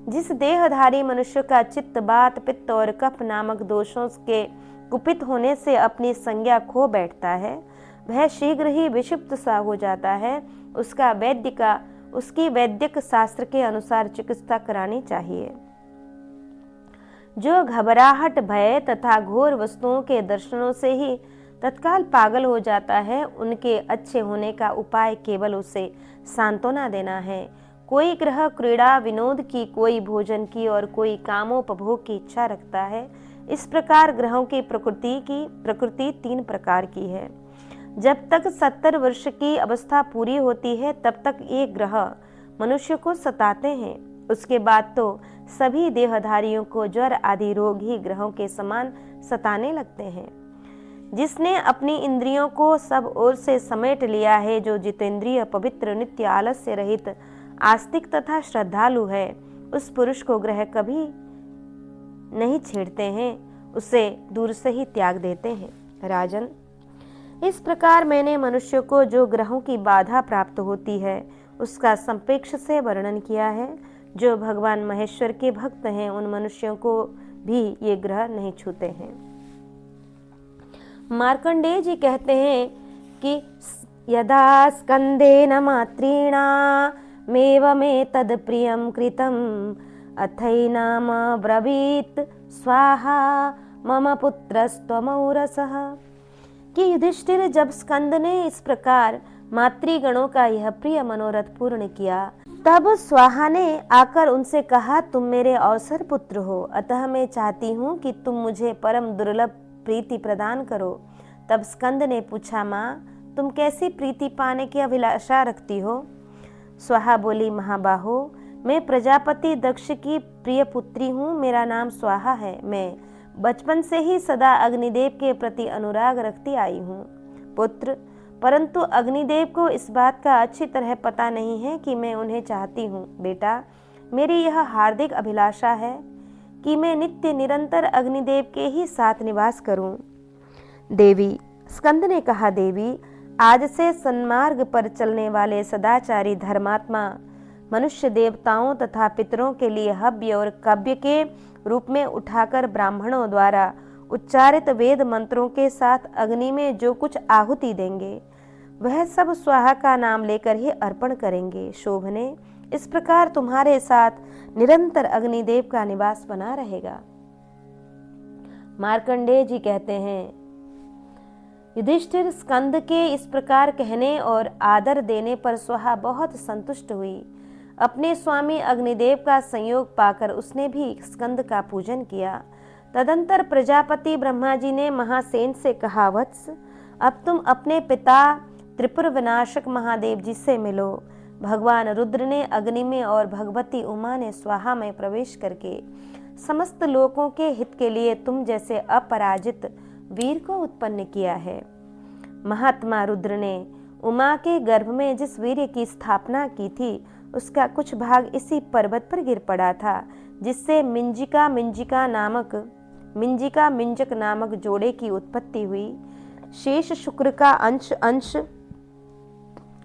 जिस देहधारी मनुष्य का चित्त बात, पित्त और कफ नामक दोषों के कुपित होने से अपनी संज्ञा खो बैठता है, वह शीघ्र ही विक्षिप्त सा हो जाता है। उसकी वैद्यक शास्त्र के अनुसार चिकित्सा करानी चाहिए। जो घबराहट, भय तथा घोर वस्तुओं के दर्शनों से ही तत्काल पागल हो जाता है, उनके अच्छे होने का उपाय केवल उसे सांत्वना देना है। कोई ग्रह क्रीड़ा विनोद की, कोई भोजन की और कोई कामोपभोग की इच्छा रखता है। इस प्रकार ग्रहों की प्रकृति 3 प्रकार की है। जब तक 70 वर्ष की अवस्था पूरी होती है तब तक ये ग्रह मनुष्य को सताते हैं। उसके बाद तो सभी देहधारियों को ज्वर आदि रोग ही ग्रहों के समान सताने लगते हैं। जिसने अपनी इंद्रियों को सब ओर से समेट लिया है, जो जितेंद्रिय, पवित्र, नित्य, आलस्य रहित, आस्तिक तथा श्रद्धालु है, उस पुरुष को ग्रह कभी नहीं छेड़ते हैं, उसे दूर से ही त्याग देते हैं। राजन, इस प्रकार मैंने मनुष्य को जो ग्रहों की बाधा प्राप्त होती है उसका संपेक्ष से वर्णन किया है। जो भगवान महेश्वर के भक्त हैं उन मनुष्यों को भी ये ग्रह नहीं छूते हैं। मार्कंडेय जी कहते हैं कि यदा स्कंदेन मातृणामेवमेतद् प्रियं कृतम् अथैनाम ब्रवीत स्वाहा मम पुत्रस्त्वमौरसः। कि युधिष्ठिर, जब स्कंद ने इस प्रकार मातृगणों का यह प्रिय मनोरथ पूर्ण किया, तब स्वाहा ने आकर उनसे कहा, तुम मेरे अवसर पुत्र हो, अतः मैं चाहती हूँ कि तुम मुझे परम दुर्लभ प्रीति प्रदान करो। तब स्कंद ने पूछा, माँ, तुम कैसी प्रीति पाने की अभिलाषा रखती हो? स्वाहा बोली, महाबाहो, मैं प्रजापति दक्ष की प्रिय पुत्री हूँ, मेरा नाम स्वाहा है। मैं बचपन से ही सदा अग्निदेव के प्रति अनुराग रखती आई हूँ पुत्र, परंतु अग्निदेव को इस बात का अच्छी तरह पता नहीं है कि मैं उन्हें चाहती हूँ। बेटा, मेरी यह हार्दिक अभिलाषा है कि मैं नित्य निरंतर अग्निदेव के ही साथ निवास करूँ। देवी, स्कंद ने कहा, देवी, आज से सन्मार्ग पर चलने वाले सदाचारी धर्मात्मा मनुष्य देवताओं तथा पितरों के लिए हव्य और काव्य के रूप में उठाकर ब्राह्मणों द्वारा उच्चारित वेद मंत्रों के साथ अग्नि में जो कुछ आहुति देंगे वह सब स्वाहा का नाम लेकर ही अर्पण करेंगे। शोभने, इस प्रकार तुम्हारे साथ निरंतर अग्निदेव का निवास बना रहेगा। मार्कंडेय जी कहते हैं, युधिष्ठिर, स्कंद के इस प्रकार कहने और आदर देने पर स्वाहा बहुत संतुष्ट हुई। अपने स्वामी अग्निदेव का संयोग पाकर उसने भी स्कंद का पूजन किया। तदंतर प्रजापति ब्रह्मा जी ने महासेन से कहा, वत्स, अब तुम अपने पिता त्रिपुर विनाशक महादेव जी से मिलो। भगवान रुद्र ने अग्नि में और भगवती उमा ने स्वाहा में प्रवेश करके समस्त लोकों के हित के लिए तुम जैसे अपराजित वीर को उत्पन्न किया है। महात्मा रुद्र ने उमा के गर्भ में जिस वीर्य की स्थापना की थी उसका कुछ भाग इसी पर्वत पर गिर पड़ा था, जिससे मिंजिका मिंजक नामक जोड़े की उत्पत्ति हुई। शेष शुक्र का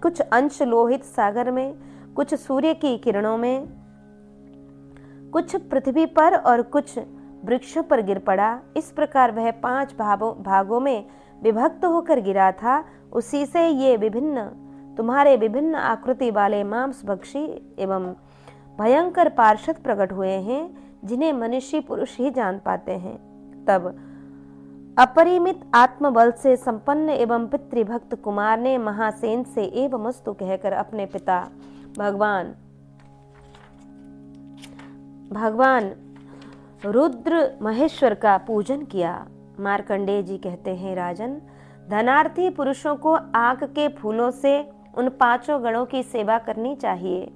कुछ अंश लोहित सागर में, कुछ सूर्य की किरणों में, कुछ पृथ्वी पर और कुछ वृक्षों पर गिर पड़ा। इस प्रकार वह 5 भागों में विभक्त होकर गिरा था। उसी से ये तुम्हारे विभिन्न आकृति वाले मांसभक्षी एवं भयंकर पार्षद प्रकट हुए हैं, जिन्हें मनुष्य पुरुष ही जान पाते हैं। तब अपरिमित आत्मबल से संपन्न एवं पितृभक्त कुमार ने महासेन से एवमस्तु कहकर अपने पिता भगवान रुद्र महेश्वर का पूजन किया। मार्कंडेय जी कहते हैं, राजन, धनार्थी पुरुषों को आंख के फूलों से उन 5 गणों की सेवा करनी चाहिए।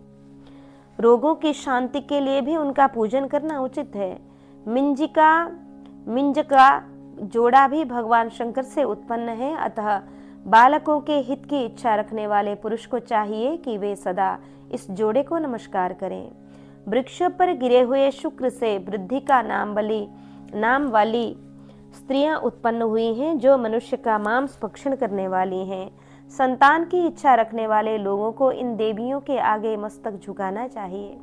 रोगों की शांति के लिए भी उनका पूजन करना उचित है। मिंजका जोड़ा भी भगवान शंकर से उत्पन्न है, अतः बालकों के हित की इच्छा रखने वाले पुरुष को चाहिए कि वे सदा इस जोड़े को नमस्कार करें। वृक्ष पर गिरे हुए शुक्र से वृद्धि का नाम वाली स्त्रियां उत्पन्न हुई हैं, जो मनुष्य का मांस भक्षण करने वाली हैं। संतान की इच्छा रखने वाले लोगों को इन देवियों के आगे मस्तक झुकाना चाहिए।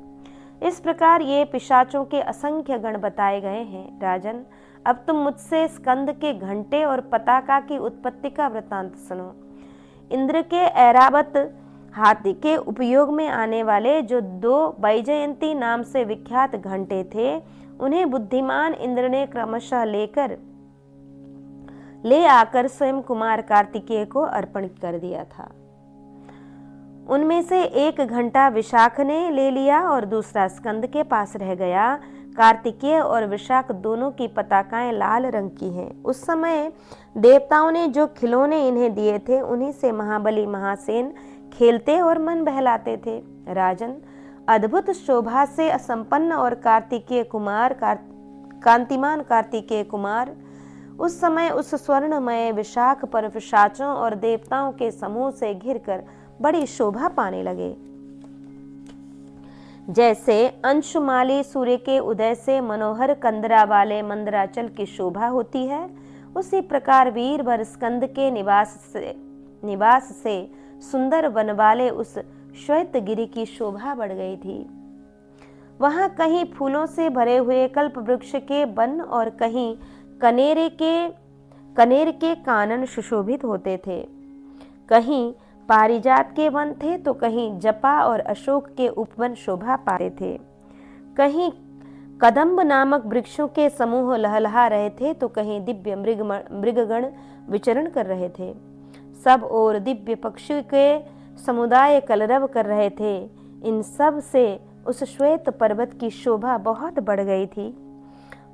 इस प्रकार ये पिशाचों के असंख्य गण बताए गए हैं। राजन, अब तुम मुझसे स्कंद के घंटे और पताका की उत्पत्ति का वृतांत सुनो। इंद्र के ऐरावत हाथी के उपयोग में आने वाले जो 2 वैजयंती नाम से विख्यात घंटे थे, उन्हें बुद्धिमान इंद्र ने क्रमशः ले आकर स्वयं कुमार कार्तिकेय को अर्पण कर दिया था। उनमें से एक घंटा विशाख ने ले लिया और दूसरा स्कंद के पास रह गया। कार्तिकेय और विशाख दोनों की पताकाएं लाल रंग की हैं। उस समय देवताओं ने जो खिलौने इन्हें दिए थे उन्हीं से महाबली महासेन खेलते और मन बहलाते थे। राजन, अद्भुत शोभा से असंपन्न और कांतिमान कार्तिकेय कुमार उस समय उस स्वर्णमय विशाख पर पिशाचों और देवताओं के समूह से घिरकर बड़ी शोभा पाने लगे। जैसे अंशुमाली सूर्य के उदय से मनोहर कंदरा वाले मंदराचल की शोभा होती है, उसी प्रकार वीरभर स्कंद के निवास से सुंदर वन वाले उस श्वेतगिरि की शोभा बढ़ गई थी। वहां कहीं फूलों से भरे हुए कल्प वृक्ष के वन और कहीं कनेर के कानन सुशोभित होते थे। कहीं पारिजात के वन थे तो कहीं जपा और अशोक के उपवन शोभा पाते थे। कहीं कदम्ब नामक वृक्षों के समूह लहलहा रहे थे तो कहीं दिव्य मृगगण विचरण कर रहे थे। सब और दिव्य पक्षी के समुदाय कलरव कर रहे थे। इन सब से उस श्वेत पर्वत की शोभा बहुत बढ़ गई थी।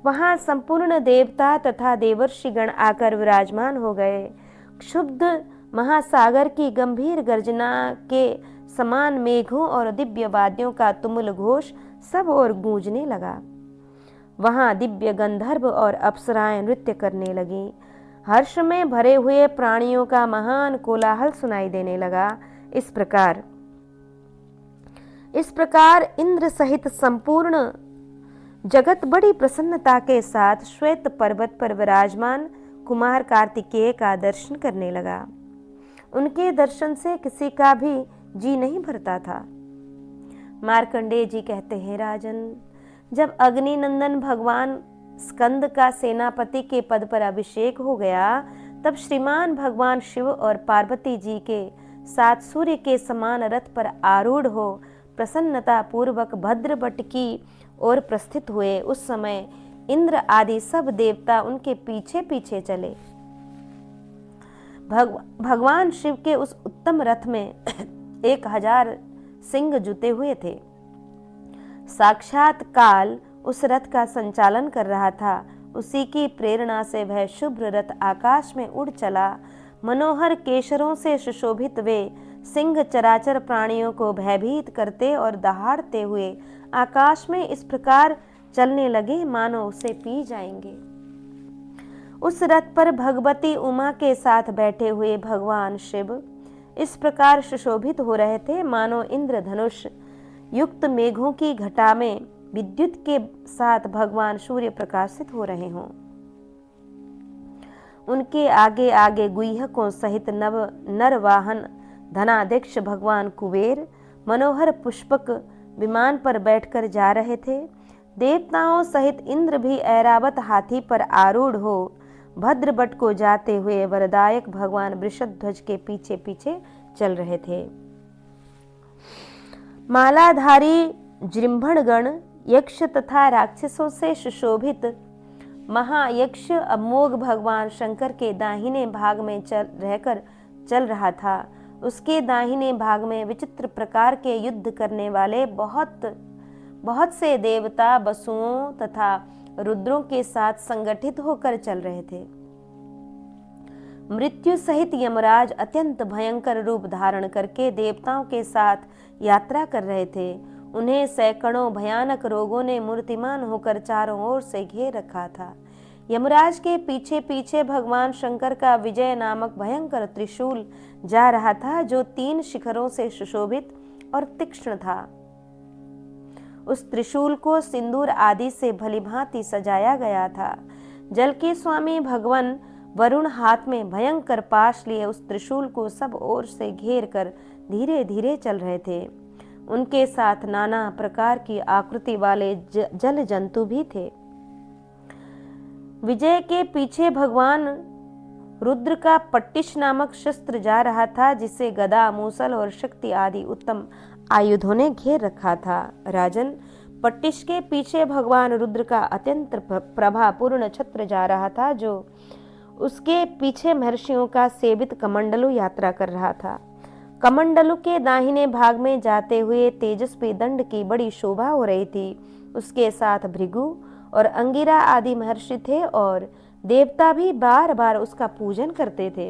वहां संपूर्ण देवता तथा देवर्षिगण आकर विराजमान हो गए। क्षुब्ध महासागर की गंभीर गर्जना के समान मेघों और दिव्य वाद्यों का तुमुल घोष सब ओर गूंजने लगा। वहां दिव्य गंधर्व और अप्सराएं नृत्य करने लगी। हर्ष में भरे हुए प्राणियों का महान कोलाहल सुनाई देने लगा। इस प्रकार इंद्र सहित संपूर्ण जगत बड़ी प्रसन्नता के साथ श्वेत पर्वत पर विराजमान कुमार कार्तिकेय का दर्शन करने लगा। उनके दर्शन से किसी का भी जी नहीं भरता था। मार्कंडेय जी कहते हैं, राजन, जब अग्निनंदन भगवान स्कंद का सेनापति के पद पर अभिषेक हो गया, तब श्रीमान भगवान शिव और पार्वती जी के साथ सूर्य के समान रथ पर आरूढ़ हो प्रसन्नता पूर्वक भद्रबट की ओर प्रस्थित हुए। उस समय इंद्र आदि सब देवता उनके पीछे पीछे चले। भगवान शिव के उस उत्तम रथ में 1000 सिंह जुटे हुए थे। साक्षात काल उस रथ का संचालन कर रहा था। उसी की प्रेरणा से वह शुभ्र रथ आकाश में उड़ चला। मनोहर केशरों से सुशोभित वे सिंह चराचर प्राणियों को भयभीत करते और दहाड़ते हुए आकाश में इस प्रकार चलने लगे मानो उसे पी जाएंगे। उस रथ पर भगवती उमा के साथ बैठे हुए भगवान शिव इस प्रकार सुशोभित हो रहे थे मानो इंद्रधनुष युक्त मेघों की घटा में विद्युत के साथ भगवान सूर्य प्रकाशित हो रहे हों। उनके आगे आगे गुह्यकों सहित नर वाहन धनाध्यक्ष भगवान कुबेर मनोहर पुष्पक विमान पर बैठकर जा रहे थे। देवताओं सहित इंद्र भी ऐरावत हाथी पर आरूढ़ हो भद्रबट को जाते हुए वरदायक भगवान वृषध्वज के पीछे पीछे चल रहे थे। मालाधारी जृंभणगण यक्ष तथा राक्षसों से सुशोभित महायक्ष अमोघ भगवान शंकर के दाहिने भाग में रहकर चल रहा था। उसके दाहिने भाग में विचित्र प्रकार के युद्ध करने वाले बहुत से देवता वसुओं तथा रुद्रों के साथ संगठित होकर चल रहे थे। मृत्यु सहित यमराज अत्यंत भयंकर रूप धारण करके देवताओं के साथ यात्रा कर रहे थे। उन्हें सैकड़ों भयानक रोगों ने मूर्तिमान होकर चारों ओर से घेर रखा था। यमराज के पीछे पीछे भगवान शंकर का विजय नामक भयंकर त्रिशूल जा रहा था, जो 3 शिखरों से सुशोभित और तीक्ष्ण था। उस त्रिशूल को सिंदूर आदि से भलीभांति सजाया गया था। जल के स्वामी भगवान वरुण हाथ में भयंकर पाश लिए उस त्रिशूल को सब ओर से घेर कर धीरे धीरे चल रहे थे। उनके साथ नाना प्रकार की आकृति वाले जल जंतु भी थे। विजय के पीछे भगवान रुद्र का पट्टिश नामक शस्त्र जा रहा था, जिसे गदा, मूसल और शक्ति आदि उत्तम आयुधों ने घेर रखा था। राजन, पट्टिश के पीछे भगवान रुद्र का अत्यंत प्रभापूर्ण छत्र जा रहा था, जो उसके पीछे महर्षियों का सेवित कमंडलु यात्रा कर रहा था। कमंडलु के दाहिने भाग में जाते हुए तेजस्वी दंड की बड़ी शोभा हो रही थी। उसके साथ भृगु और अंगिरा आदि महर्षि थे और देवता भी बार बार उसका पूजन करते थे।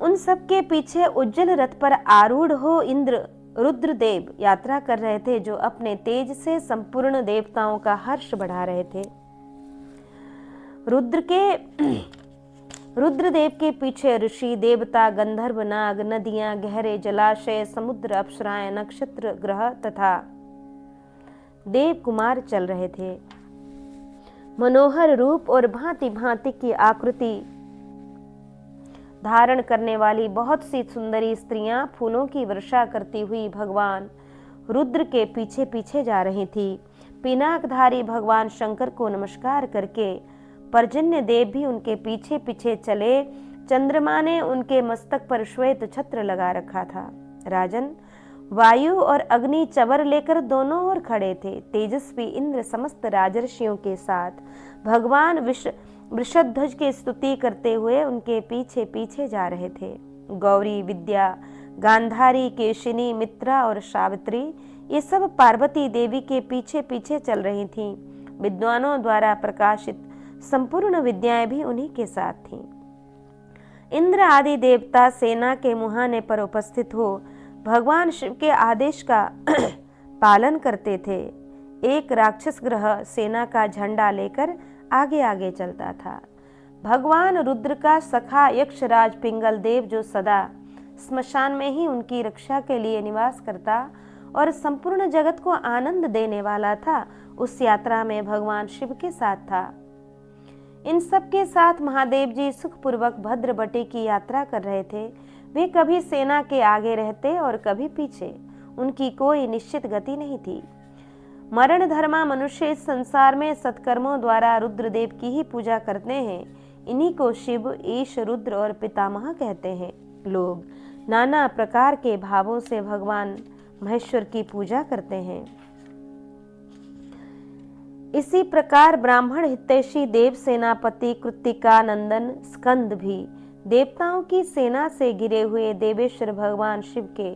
उन सब के पीछे उज्जवल रथ पर आरूढ़ हो इंद्र रुद्रदेव यात्रा कर रहे थे, जो अपने तेज से संपूर्ण देवताओं का हर्ष बढ़ा रहे थे। रुद्रदेव के पीछे ऋषि, देवता, गंधर्व, नाग, नदियां, गहरे जलाशय, समुद्र, अप्सराएं, नक्षत्र, ग्रह तथा देव कुमार चल रहे थे। मनोहर रूप और भांति भांति की आकृति धारण करने वाली बहुत सी सुंदरी स्त्रियां फूलों की वर्षा करती हुई भगवान रुद्र के पीछे पीछे जा रही थी। पिनाकधारी भगवान शंकर को नमस्कार करके पर्जन्य देव भी उनके पीछे पीछे चले। चंद्रमा ने उनके मस्तक पर श्वेत छत्र लगा रखा था। राजन, वायु और अग्नि चवर लेकर दोनों ओर खड़े थे। तेजस्वी इंद्र समस्त राजर्षियों के साथ भगवान वृषध्वज की स्तुति करते हुए उनके पीछे पीछे जा रहे थे। गौरी, विद्या, गांधारी, केशिनी, मित्रा और सावित्री ये सब पार्वती देवी के पीछे पीछे चल रही थीं। विद्वानों द्वारा प्रकाशित संपूर्ण विद्याएं भी उन्हीं के साथ थीं। इंद्र आदि देवता सेना के मुहाने पर उपस्थित हो भगवान शिव के आदेश का पालन करते थे। एक राक्षस ग्रह सेना का झंडा लेकर आगे आगे चलता था। भगवान रुद्र का सखा यक्षराज पिंगल देव, जो सदा स्मशान में ही उनकी रक्षा के लिए निवास करता और संपूर्ण जगत को आनंद देने वाला था, उस यात्रा में भगवान शिव के साथ था। इन सब के साथ महादेव जी सुखपूर्वक भद्रवटी की यात्रा कर रहे थे। वे कभी सेना के आगे रहते और कभी पीछे, उनकी कोई निश्चित गति नहीं थी। मरण धर्मा मनुष्य इस संसार में सत्कर्मों द्वारा रुद्रदेव की ही पूजा करते हैं। इन्हीं को शिव, ईश, रुद्र और पितामह कहते हैं। लोग नाना प्रकार के भावों से भगवान महेश्वर की पूजा करते हैं। इसी प्रकार ब्राह्मण हितैषी देव सेनापति कृत्तिका नंदन स्कंद भी देवताओं की सेना से गिरे हुए देवेश्वर भगवान शिव के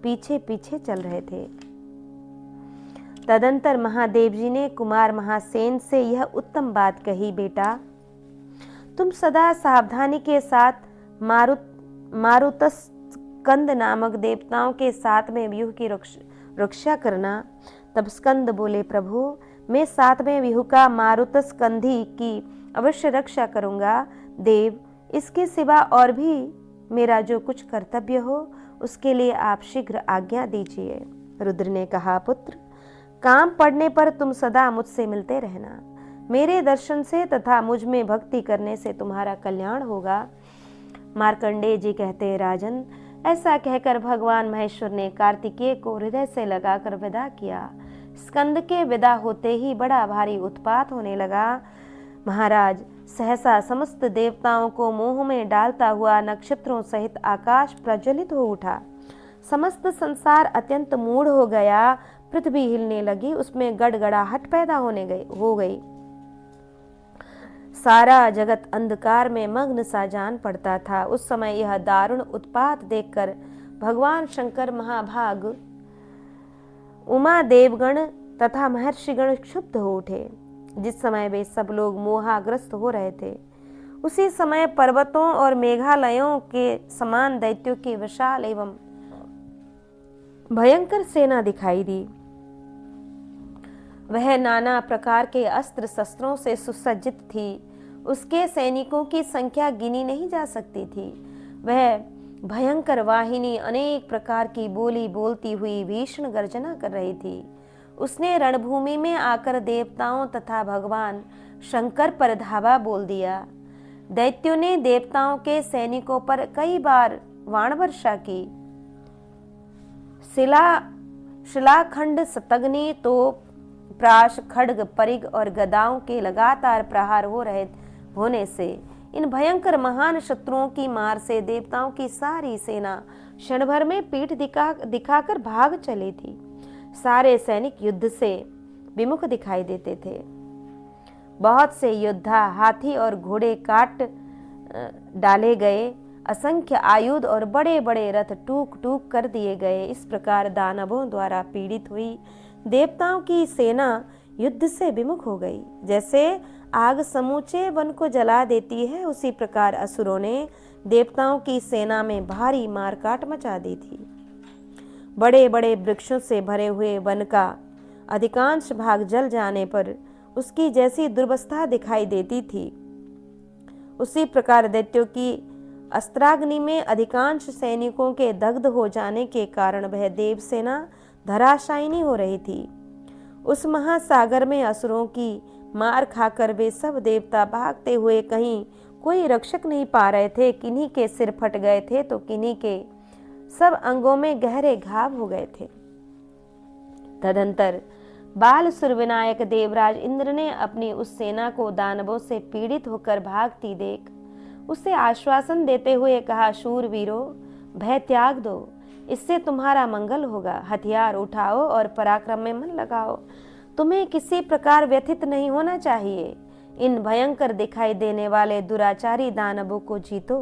पीछे पीछे चल रहे थे। तदंतर महादेव जी ने कुमार महासेन से यह उत्तम बात कही, बेटा तुम सदा सावधानी के साथ मारुतस्कंद नामक देवताओं के साथ में व्यूह की रक्षा करना। तब स्कंद बोले, प्रभु मैं सातवें व्यूह का मारुतस्कंधी की अवश्य रक्षा करूंगा। देव, इसके सिवा और भी मेरा जो कुछ कर्तव्य हो उसके लिए आप शीघ्र आज्ञा दीजिए। रुद्र ने कहा, पुत्र काम पड़ने पर तुम सदा मुझसे मिलते रहना। मेरे दर्शन से तथा मुझ में भक्ति करने से तुम्हारा कल्याण होगा। मार्कंडेय जी कहते हैं, राजन ऐसा कहकर भगवान महेश्वर ने कार्तिकेय को हृदय से लगाकर विदा किया। स्कंद के विदा होते ही बड़ा भारी उत्पात होने लगा। महाराज, सहसा समस्त देवताओं को मोह में डालता हुआ नक्षत्रों सहित आकाश प्रज्वलित हो उठा। समस्त संसार अत्यंत मूढ़ हो गया। पृथ्वी हिलने लगी, उसमें गड़गड़ाहट पैदा हो गई। सारा जगत अंधकार में मग्न सा जान पड़ता था। उस समय यह दारुण उत्पात देखकर भगवान शंकर, महाभाग उमा देवगण तथा महर्षिगण क्षुब्ध हो उठे। जिस समय वे सब लोग मोहाग्रस्त हो रहे थे, उसी समय पर्वतों और मेघालयों के समान दैत्यों की विशाल एवं भयंकर सेना दिखाई दी। वह नाना प्रकार के अस्त्र शस्त्रों से सुसज्जित थी। उसके सैनिकों की संख्या गिनी नहीं जा सकती थी। वह भयंकर वाहिनी अनेक प्रकार की बोली बोलती हुई भीषण गर्जना कर रही थी। उसने रणभूमि में आकर देवताओं तथा भगवान शंकर पर धावा बोल दिया। दैत्यों ने देवताओं के सैनिकों पर कई बार बाण वर्षा की। शिलाखंड, सतग्नि, तोप, प्राश, खड्ग, परिग और गदाओं के लगातार प्रहार होने से इन भयंकर महान शत्रुओं की मार से देवताओं की सारी सेना क्षण भर में पीठ दिखाकर भाग चली थी। सारे सैनिक युद्ध से विमुख दिखाई देते थे। बहुत से योद्धा, हाथी और घोड़े काट डाले गए। असंख्य आयुध और बड़े बड़े रथ टूक टूक कर दिए गए। इस प्रकार दानवों द्वारा पीड़ित हुई देवताओं की सेना युद्ध से विमुख हो गई। जैसे आग समूचे वन को जला देती है, उसी प्रकार असुरों ने देवताओं की सेना में भारी मारकाट मचा दी थी। बड़े बड़े वृक्षों से भरे हुए वन का अधिकांश भाग जल जाने पर उसकी जैसी दुर्वस्था दिखाई देती थी, उसी प्रकार दैत्यों की अस्त्राग्नि में अधिकांश सैनिकों के दग्ध हो जाने के कारण वह देव सेना धराशायिनी हो रही थी। उस महासागर में असुरों की मार खाकर वे सब देवता भागते हुए कहीं कोई रक्षक नहीं पा रहे थे। किन्हीं के सिर फट गए थे तो किन्हीं के सब अंगों में गहरे घाव हो गए थे। तदंतर बाल सुरविनायक देवराज इंद्र ने अपनी उस सेना को दानवों से पीड़ित होकर भागती देख उसे आश्वासन देते हुए कहा, शूरवीरों, भय त्याग दो, इससे तुम्हारा मंगल होगा। हथियार उठाओ और पराक्रम में मन लगाओ। तुम्हें किसी प्रकार व्यथित नहीं होना चाहिए। इन भयंकर दिखाई देने वाले दुराचारी दानवों को जीतो,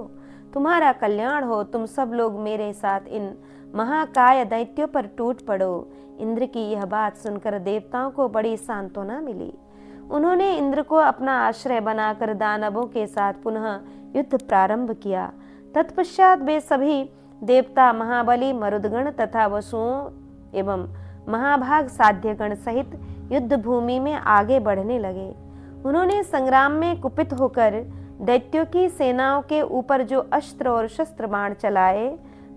तुम्हारा कल्याण हो। तुम सब लोग मेरे साथ इन महाकाय दैत्यों पर टूट पड़ो। इंद्र की यह बात सुनकर देवताओं को बड़ी सांत्वना मिली। उन्होंने इंद्र को अपना आश्रय बनाकर दानवों के साथ पुनः युद्ध प्रारंभ किया। तत्पश्चात वे सभी देवता महाबली मरुदगण तथा वसुओं एवं महाभाग साध्यगण सहित युद्ध भूमि में आगे बढ़ने लगे। उन्होंने संग्राम में कुपित होकर दैत्यों की सेनाओं के ऊपर जो अस्त्र और शस्त्र बाण चलाए,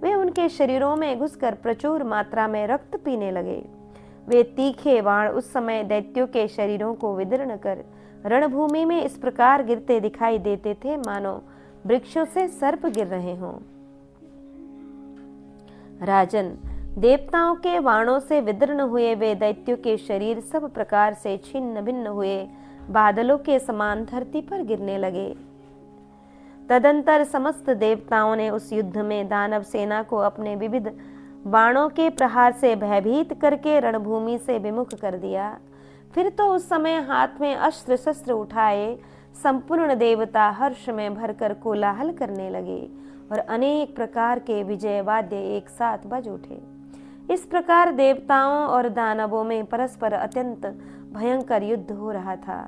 वे उनके शरीरों में घुसकर प्रचुर मात्रा में रक्त पीने लगे। वे तीखे बाण उस समय दैत्यों के शरीरों को विदीर्ण कर रणभूमि में इस प्रकार गिरते दिखाई देते थे मानो वृक्षों से सर्प गिर रहे हों। राजन, देवताओं के बाणों से विदीर्ण हुए वे दैत्यों के शरीर सब प्रकार से छिन्न भिन्न हुए बादलों के समान धरती पर गिरने लगे। तदंतर समस्त देवताओं ने उस युद्ध में दानव सेना को अपने विविध बाणों के प्रहार से भयभीत करके रणभूमि से विमुख कर दिया। फिर तो उस समय हाथ में अस्त्र शस्त्र उठाए संपूर्ण देवता हर्ष में भरकर कोलाहल करने लगे और अनेक प्रकार के विजय वाद्य एक साथ बज उठे। इस प्रकार देवताओं और दानवों में परस्पर अत्यंत भयंकर युद्ध हो रहा था।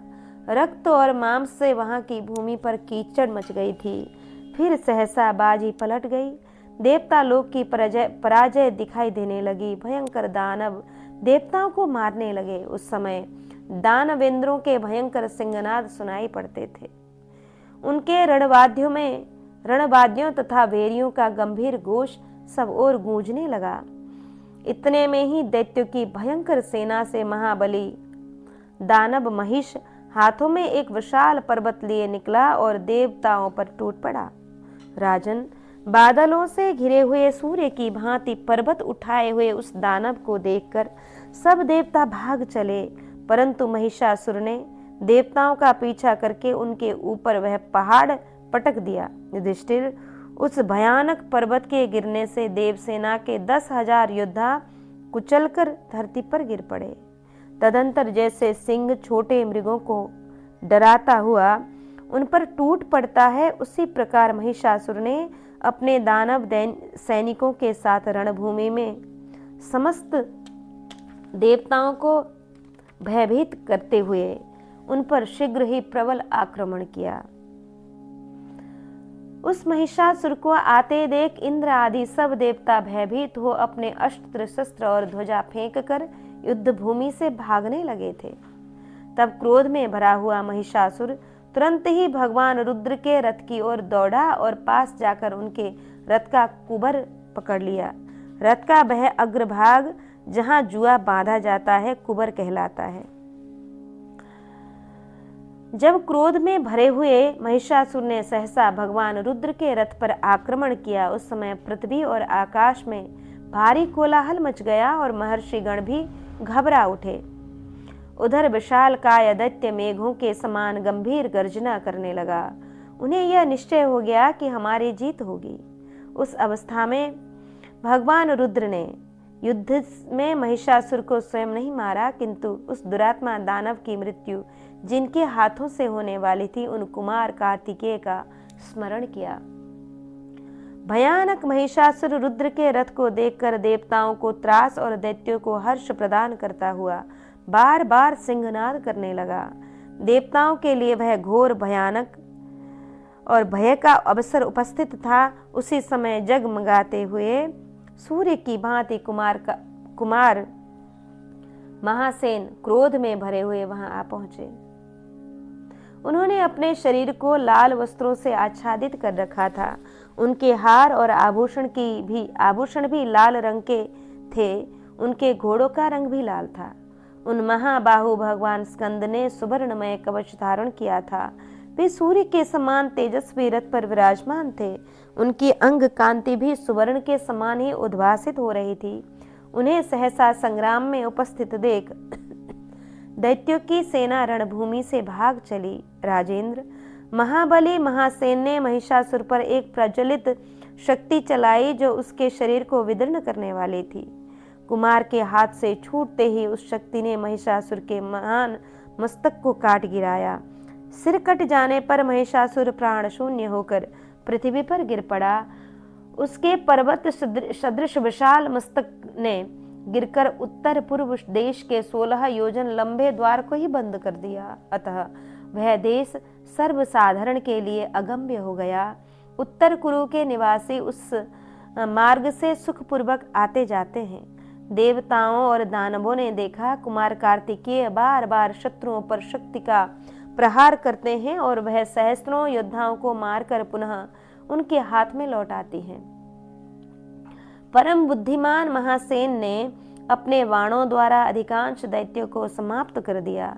रक्त और मांस से वहां की भूमि पर कीचड़ मच गई थी। फिर सहसा बाजी पलट गई। देवता लोक की पराजय दिखाई देने लगी। भयंकर दानव देवताओं को मारने लगे। उस समय दानवेंद्रों के भयंकर सिंहनाद सुनाई पड़ते थे। उनके रणवाद्यों तथा वेरियों का गंभीर घोष सब ओर गूंजने लगा। इतने में ही दैत्यों की भयंकर सेना से महाबली दानव महिष हाथों में एक विशाल पर्वत लिए निकला और देवताओं पर टूट पड़ा। राजन, बादलों से घिरे हुए सूर्य की भांति पर्वत उठाए हुए उस दानव को देखकर सब देवता भाग चले, परंतु महिषासुर ने देवताओं का पीछा करके उनके ऊपर वह पहाड़ पटक दिया। युधिष्ठिर, उस भयानक पर्वत के गिरने से देवसेना के 10,000 योद्धा कुचलकर धरती पर गिर पड़े। तदंतर जैसे सिंह छोटे मृगों को डराता हुआ उन पर टूट पड़ता है, उसी प्रकार महिषासुर ने अपने दानव सैनिकों के साथ रणभूमि में समस्त देवताओं को भयभीत करते हुए उन पर शीघ्र ही प्रबल आक्रमण किया। उस महिषासुर को आते देख इंद्र आदि सब देवता भयभीत हो अपने अस्त्र शस्त्र और ध्वजा फेंक कर युद्ध भूमि से भागने लगे थे। तब क्रोध में भरा हुआ महिषासुर तुरंत ही भगवान रुद्र के रथ की ओर दौड़ा और पास जाकर उनके रथ का कुबर पकड़ लिया। रथ का वह अग्रभाग जहां जुआ बांधा जाता है कुबर कहलाता है। जब क्रोध में भरे हुए महिषासुर ने सहसा भगवान रुद्र के रथ पर आक्रमण किया, उस समय पृथ्वी और आकाश में भारी कोलाहल मच गया और महर्षिगण भी घबरा उठे। उधर विशाल काय दैत्य मेघों के समान गंभीर गर्जना करने लगा। उन्हें यह निश्चय हो गया कि हमारी जीत होगी। उस अवस्था में भगवान रुद्र ने युद्ध में महिषासुर को स्वयं नहीं मारा, किंतु उस दुरात्मा दानव की मृत्यु जिनके हाथों से होने वाली थी, उन कुमार कार्तिकेय का स्मरण किया। भयानक महिषासुर रुद्र के रथ को देखकर देवताओं को त्रास और दैत्यों को हर्ष प्रदान करता हुआ बार बार सिंहनाद करने लगा। देवताओं के लिए वह घोर भयानक और भय का अवसर उपस्थित था। उसी समय जगमगाते हुए सूर्य की भांति कुमार महासेन क्रोध में भरे हुए वहां आ पहुंचे। उन्होंने अपने शरीर को लाल वस्त्रों से आच्छादित कर रखा था। उनके हार और आभूषण भी लाल रंग के थे। उनके घोड़ों का रंग भी लाल था। उन महाबाहु भगवान स्कंद ने सुवर्णमय कवच धारण किया था। वे सूर्य के समान तेजस्वी रथ पर विराजमान थे। उनकी अंग कांति भी सुवर्ण के समान ही उद्भासित हो रही थी। उन्हें सहसा संग्राम में उपस्थित देख दैत्यों की सेना रणभूमि से भाग चली। राजेंद्र, महाबली महासेन ने महिषासुर पर एक प्रज्वलित शक्ति चलाई जो उसके शरीर को विदीर्ण करने वाली थी। कुमार के हाथ से छूटते ही उस शक्ति ने महिषासुर के महान मस्तक को काट गिराया। सिर कट जाने पर महिषासुर प्राण शून्य होकर पृथ्वी पर गिर पड़ा। उसके पर्वत सदृश विशाल मस्तक ने गिरकर उत्तर पूर्व देश के 16 योजन लंबे द्वार को ही बंद कर दिया। अतः वह देश सर्वसाधारण के लिए अगम्य हो गया। उत्तर कुरु के निवासी उस मार्ग से सुखपूर्वक आते जाते हैं। देवताओं और दानवों ने देखा कुमार कार्तिकेय बार बार शत्रुओं पर शक्ति का प्रहार करते हैं और वह सहस्त्रों योद्धाओं को मारकर पुनः उनके हाथ में लौट आती हैं। परम बुद्धिमान महासेन ने अपने बाणों द्वारा अधिकांश दैत्यों को समाप्त कर दिया।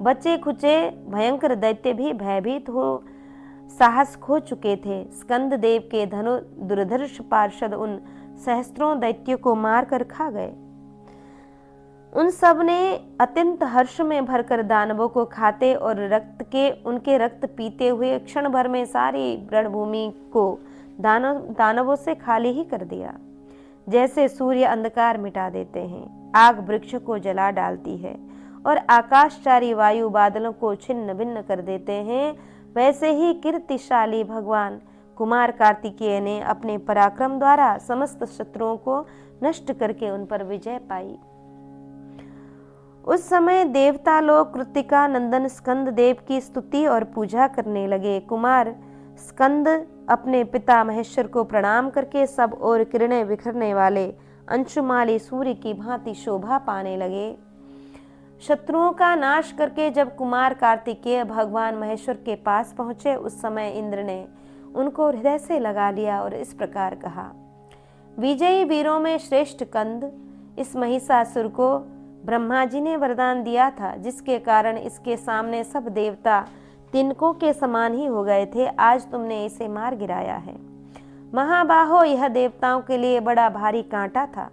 बचे खुचे भयंकर दैत्य भी भयभीत हो साहस खो चुके थे। स्कंद देव के धनु दुर्धर्ष पार्षद उन सहस्त्रों दैत्यों को मारकर खा गए। उन सब ने अत्यंत हर्ष में भरकर दानवों को खाते और उनके रक्त पीते हुए क्षण भर में सारी रणभूमि को दानवों से खाली ही कर दिया। जैसे सूर्य अंधकार मिटा देते हैं, आग वृक्ष को जला डालती है और आकाशचारी वायु बादलों को छिन्न भिन्न कर देते हैं, वैसे ही कीर्तिशाली भगवान कुमार कार्तिकेय ने अपने पराक्रम द्वारा समस्त शत्रुओं को नष्ट करके उन पर विजय पाई। उस समय देवता लोग कृत्तिका नंदन स्कंद देव की स्तुति और पूजा करने लगे। कुमार स्कंद अपने पिता महेश्वर को प्रणाम करके सब और किरणें बिखरने वाले अंशुमाली सूर्य की भांति शोभा पाने लगे। शत्रुओं का नाश करके जब कुमार कार्तिकेय भगवान महेश्वर के पास पहुंचे, उस समय इंद्र ने उनको हृदय से लगा लिया और इस प्रकार कहा, विजयी वीरों में श्रेष्ठ कंद, इस महिषासुर को ब्रह्मा जी ने वरदान दिया था, जिसके कारण इसके सामने सब देवता तिनकों के समान ही हो गए थे। आज तुमने इसे मार गिराया है। महाबाहो, यह देवताओं के लिए बड़ा भारी कांटा था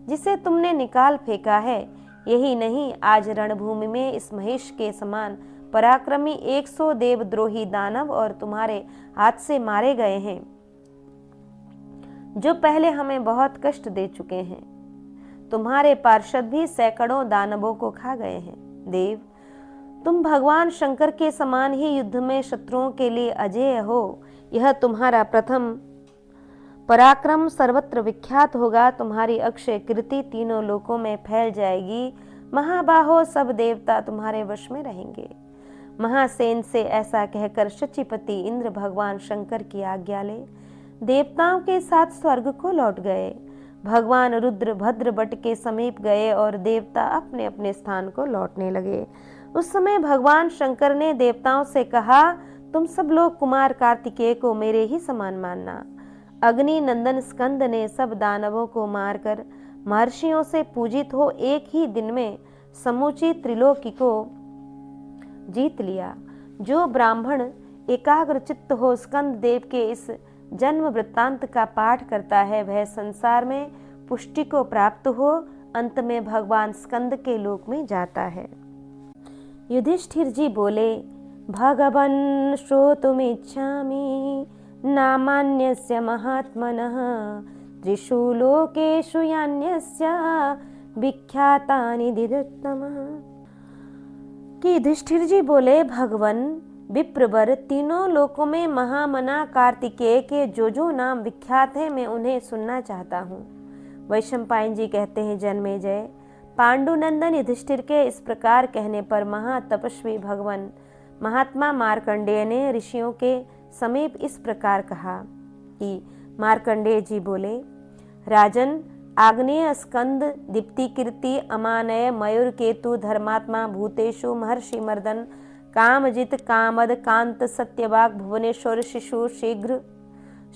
जिसे तुमने निकाल फेंका है। यही नहीं, आज रणभूमि में इस महिष के समान पराक्रमी 100 देवद्रोही दानव और तुम्हारे हाथ से मारे गए हैं, जो पहले हमें बहुत कष्ट दे चुके हैं। तुम्हारे पार्षद भी सैकड़ों दानवों को खा गए हैं। देव, तुम भगवान शंकर के समान ही युद्ध में शत्रुओं के लिए अजेय हो। यह तुम्हारा प्रथम पराक्रम सर्वत्र विख्यात होगा। तुम्हारी अक्षय कीर्ति तीनों लोकों में फैल जाएगी। महाबाहो, सब देवता तुम्हारे वश में रहेंगे। महासेन से ऐसा कहकर शचीपति इंद्र भगवान शंकर की आज्ञा ले देवताओं के साथ स्वर्ग को लौट गए। भगवान रुद्र भद्र बट के समीप गए और देवता अपने अपने स्थान को लौटने लगे। उस समय भगवान शंकर ने देवताओं से कहा, तुम सब लोग कुमार कार्तिकेय को मेरे ही समान मानना। अग्नि नंदन स्कंद ने सब दानवों को मारकर महर्षियों से पूजित हो एक ही दिन में समूची त्रिलोकी को जीत लिया। जो ब्राह्मण एकाग्र चित्त हो स्कंद देव के इस जन्म वृत्तांत का पाठ करता है, वह संसार में पुष्टि को प्राप्त हो अंत में भगवान स्कंद के लोक में जाता है। युधिष्ठिर जी बोले, भगवन् श्रोतुमिच्छामि नामान्यस्य महात्मनः त्रिषु लोकेषु यान्यस्य विख्यातानि दिदुत्तमः। कि युधिष्ठिर जी बोले, भगवन, विप्रवर, तीनों लोकों में महामना कार्तिकेय के जो नाम विख्यात हैं मैं उन्हें सुनना चाहता हूँ। वैशंपायन जी कहते हैं, जन्मेजय, पांडुनंदन युधिष्ठिर के इस प्रकार कहने पर महातपस्वी भगवान महात्मा मार्कंडेय ने ऋषियों के समीप इस प्रकार कहा कि मार्कंडेय जी बोले, राजन, आग्नेय स्कंद दीप्ति कीर्ति अमानय मयूर केतु धर्मात्मा भूतेषु महर्षि मर्दन कामजित कामद कांत सत्यवाग भुवनेश्वर शिशु शीघ्र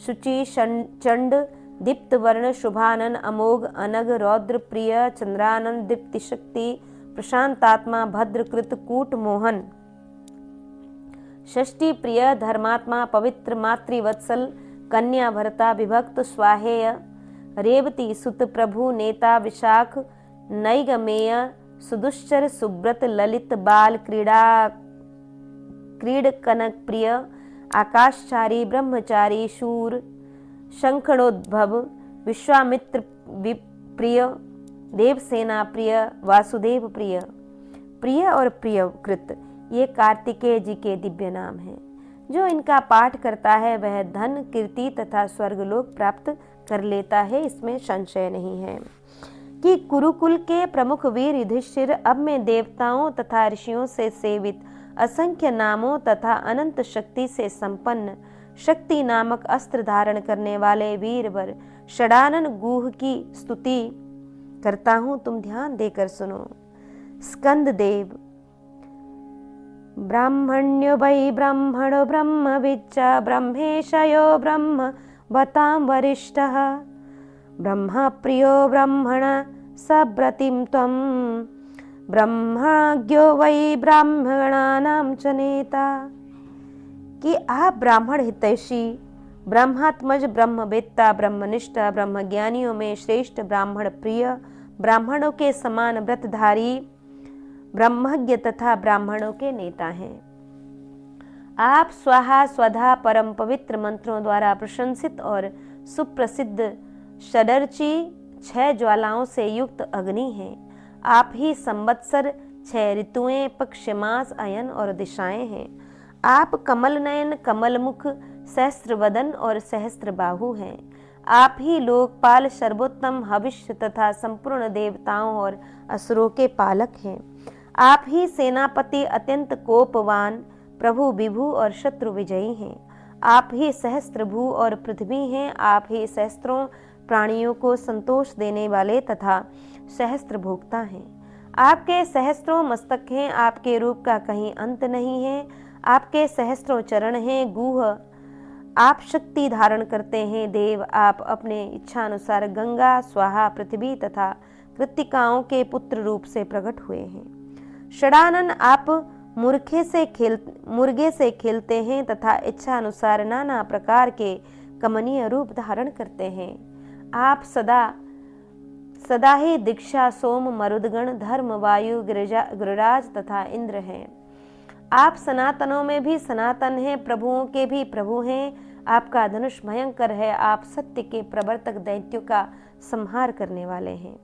शुचि चंड दीप्त वर्ण शुभानन अमोघ अनग रौद्र प्रिय चंद्रानंद दीप्ति शक्ति प्रशांतात्मा भद्रकृत कूट मोहन षष्टि प्रिय धर्मात्मा पवित्र मातृवत्सल कन्या भरता विभक्त स्वाहेय रेवती सुत प्रभु नेता विशाख नैगमेय सुदुश्चर सुब्रत ललित बाल क्रीड कनक प्रिय आकाशचारी ब्रह्मचारी शूर शंखणोद्भव विश्वामित्र प्रिय देवसेना प्रिय वासुदेव प्रिय प्रिय और प्रियकृत, ये कार्तिकेय जी के दिव्य नाम हैं। जो इनका पाठ करता है वह धन कीर्ति तथा स्वर्गलोक प्राप्त कर लेता है, इसमें संशय नहीं है। कि कुरुकुल के प्रमुख वीर युधिष्ठिर, अब मैं देवताओं तथा ऋषियों से सेवित असंख्य नामों तथा अनंत शक्ति से संपन्न शक्ति नामक अस्त्र धारण करने वाले वीरवर षडानन गुह की स्तुति करता हूँ, तुम ध्यान देकर सुनो। स्कंद देव, ब्राह्मण्यो वै ब्रह्मणो ब्रह्म विद्या ब्रह्मेशयो ब्रह्म बतां वरिष्ठः ब्रह्म प्रियो ब्रह्मण सब्रतिं त्वं ब्रह्मज्ञो वै ब्राह्मणानां च नेता। कि आप ब्राह्मण हितैषी, ब्रह्मात्मज, ब्रह्मवेत्ता, ब्रह्मनिष्ठा, ब्रह्मज्ञानियों में श्रेष्ठ, ब्राह्मण प्रिय, ब्राह्मणों के समान व्रतधारी, ब्रह्मज्ञ तथा ब्राह्मणों के नेता हैं। आप स्वाहा स्वधा परम पवित्र मंत्रों द्वारा प्रशंसित और सुप्रसिद्ध षडर्ची 6 ज्वालाओं से युक्त अग्नि हैं। आप ही संवत्सर 6 ऋतुएं, पक्ष, मास, अयन और दिशाएं हैं। आप कमल नयन, कमल मुख, सहस्त्र वदन और सहस्त्र बाहु हैं। आप ही लोकपाल, सर्वोत्तम, भविष्य तथा संपूर्ण देवताओं और असुरों के पालक हैं। आप ही सेनापति, अत्यंत कोपवान, प्रभु विभु और शत्रु विजयी हैं। आप ही सहस्त्र भू और पृथ्वी हैं। आप ही सहस्त्रों प्राणियों को संतोष देने वाले तथा सहस्त्र भोक्ता हैं। आपके सहस्त्रों मस्तक हैं। आपके रूप का कहीं अंत नहीं है। आपके सहस्त्रों चरण हैं। गुह, आप शक्ति धारण करते हैं। देव, आप अपने इच्छानुसार गंगा, स्वाहा, पृथ्वी तथा कृत्तिकाओं के पुत्र रूप से प्रकट हुए हैं। षडानन, आप मुर्गे से खेलते हैं तथा इच्छा अनुसार नाना प्रकार के कमनीय रूप धारण करते हैं। आप सदा ही दीक्षा, सोम, मरुदगण, धर्म, वायु, गिरिराज तथा इंद्र हैं। आप सनातनों में भी सनातन हैं, प्रभुओं के भी प्रभु हैं। आपका धनुष भयंकर है। आप सत्य के प्रवर्तक, दैत्यों का संहार करने वाले हैं।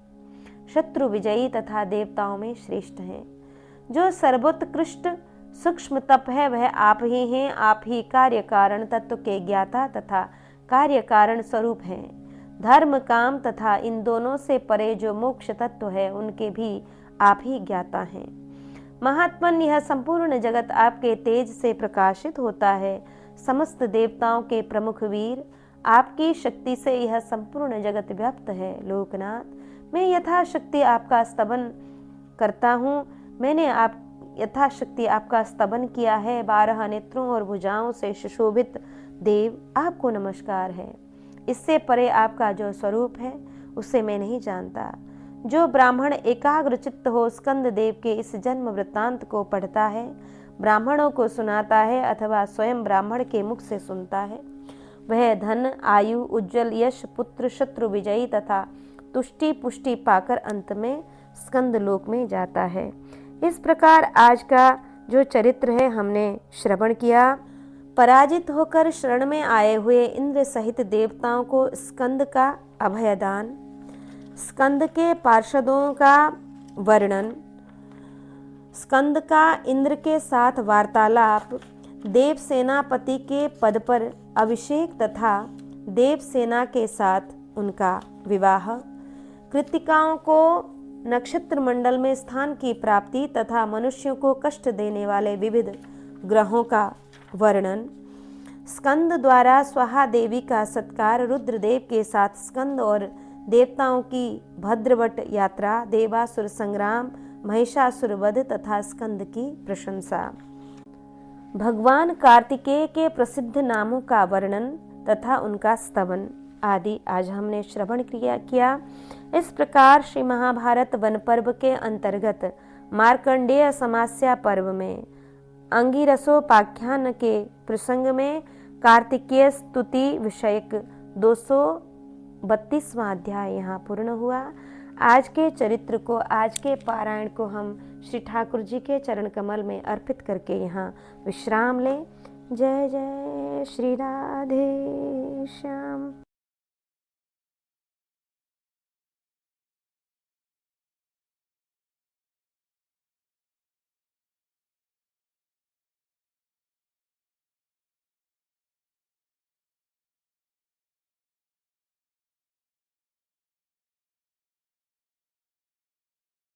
शत्रु विजयी तथा देवताओं में श्रेष्ठ हैं। जो सर्वोत्कृष्ट सूक्ष्म तप है वह आप ही हैं। आप ही कार्य कारण तत्व के ज्ञाता तथा कार्य कारण स्वरूप हैं। धर्म, काम तथा इन दोनों से परे जो मोक्ष तत्व है उनके भी आप ही ज्ञाता हैं। महात्मन, यह संपूर्ण जगत आपके तेज से प्रकाशित होता है। समस्त देवताओं के प्रमुख वीर, आपकी शक्ति से यह संपूर्ण जगत व्याप्त है। लोकनाथ, मैं यथाशक्ति आपका स्तवन करता हूँ। मैंने यथाशक्ति आपका स्तवन किया है। 12 नेत्रों और भुजाओं से सुशोभित देव, आपको नमस्कार है। इससे परे आपका जो स्वरूप है उसे मैं नहीं जानता। जो ब्राह्मण एकाग्र चित्त हो स्कंद देव के इस जन्म वृत्तांत को पढ़ता है, ब्राह्मणों को सुनाता है अथवा स्वयं ब्राह्मण के मुख से सुनता है, वह धन, आयु, उज्जवल यश, पुत्र, शत्रु विजयी तथा तुष्टि पुष्टि पाकर अंत में स्कंद लोक में जाता है। इस प्रकार आज का जो चरित्र है हमने श्रवण किया। पराजित होकर शरण में आए हुए इंद्र सहित देवताओं को स्कंद का अभयदान, स्कंद के पार्षदों का वर्णन, स्कंद का इंद्र के साथ वार्तालाप, देव सेनापति के पद पर अभिषेक तथा देव सेना के साथ उनका विवाह, कृत्तिकाओं को नक्षत्र मंडल में स्थान की प्राप्ति तथा मनुष्यों को कष्ट देने वाले विविध ग्रहों का वर्णन, स्कंद द्वारा स्वाहा देवी का सत्कार, रुद्रदेव के साथ स्कंद और देवताओं की भद्रवट यात्रा, देवासुर संग्राम, महिषासुर वध तथा स्कंद की प्रशंसा, भगवान कार्तिकेय के प्रसिद्ध नामों का वर्णन तथा उनका स्तवन आदि आज हमने श्रवण किया। इस प्रकार श्री महाभारत वन पर्व के अंतर्गत मार्कंडेय समास्या पर्व में अंगिरसोपाख्यान के प्रसंग में कार्तिकेय स्तुति विषयक 232वां अध्याय यहाँ पूर्ण हुआ। आज के चरित्र को, आज के पारायण को हम श्री ठाकुर जी के चरण कमल में अर्पित करके यहाँ विश्राम लें। जय जय श्री राधे श्याम।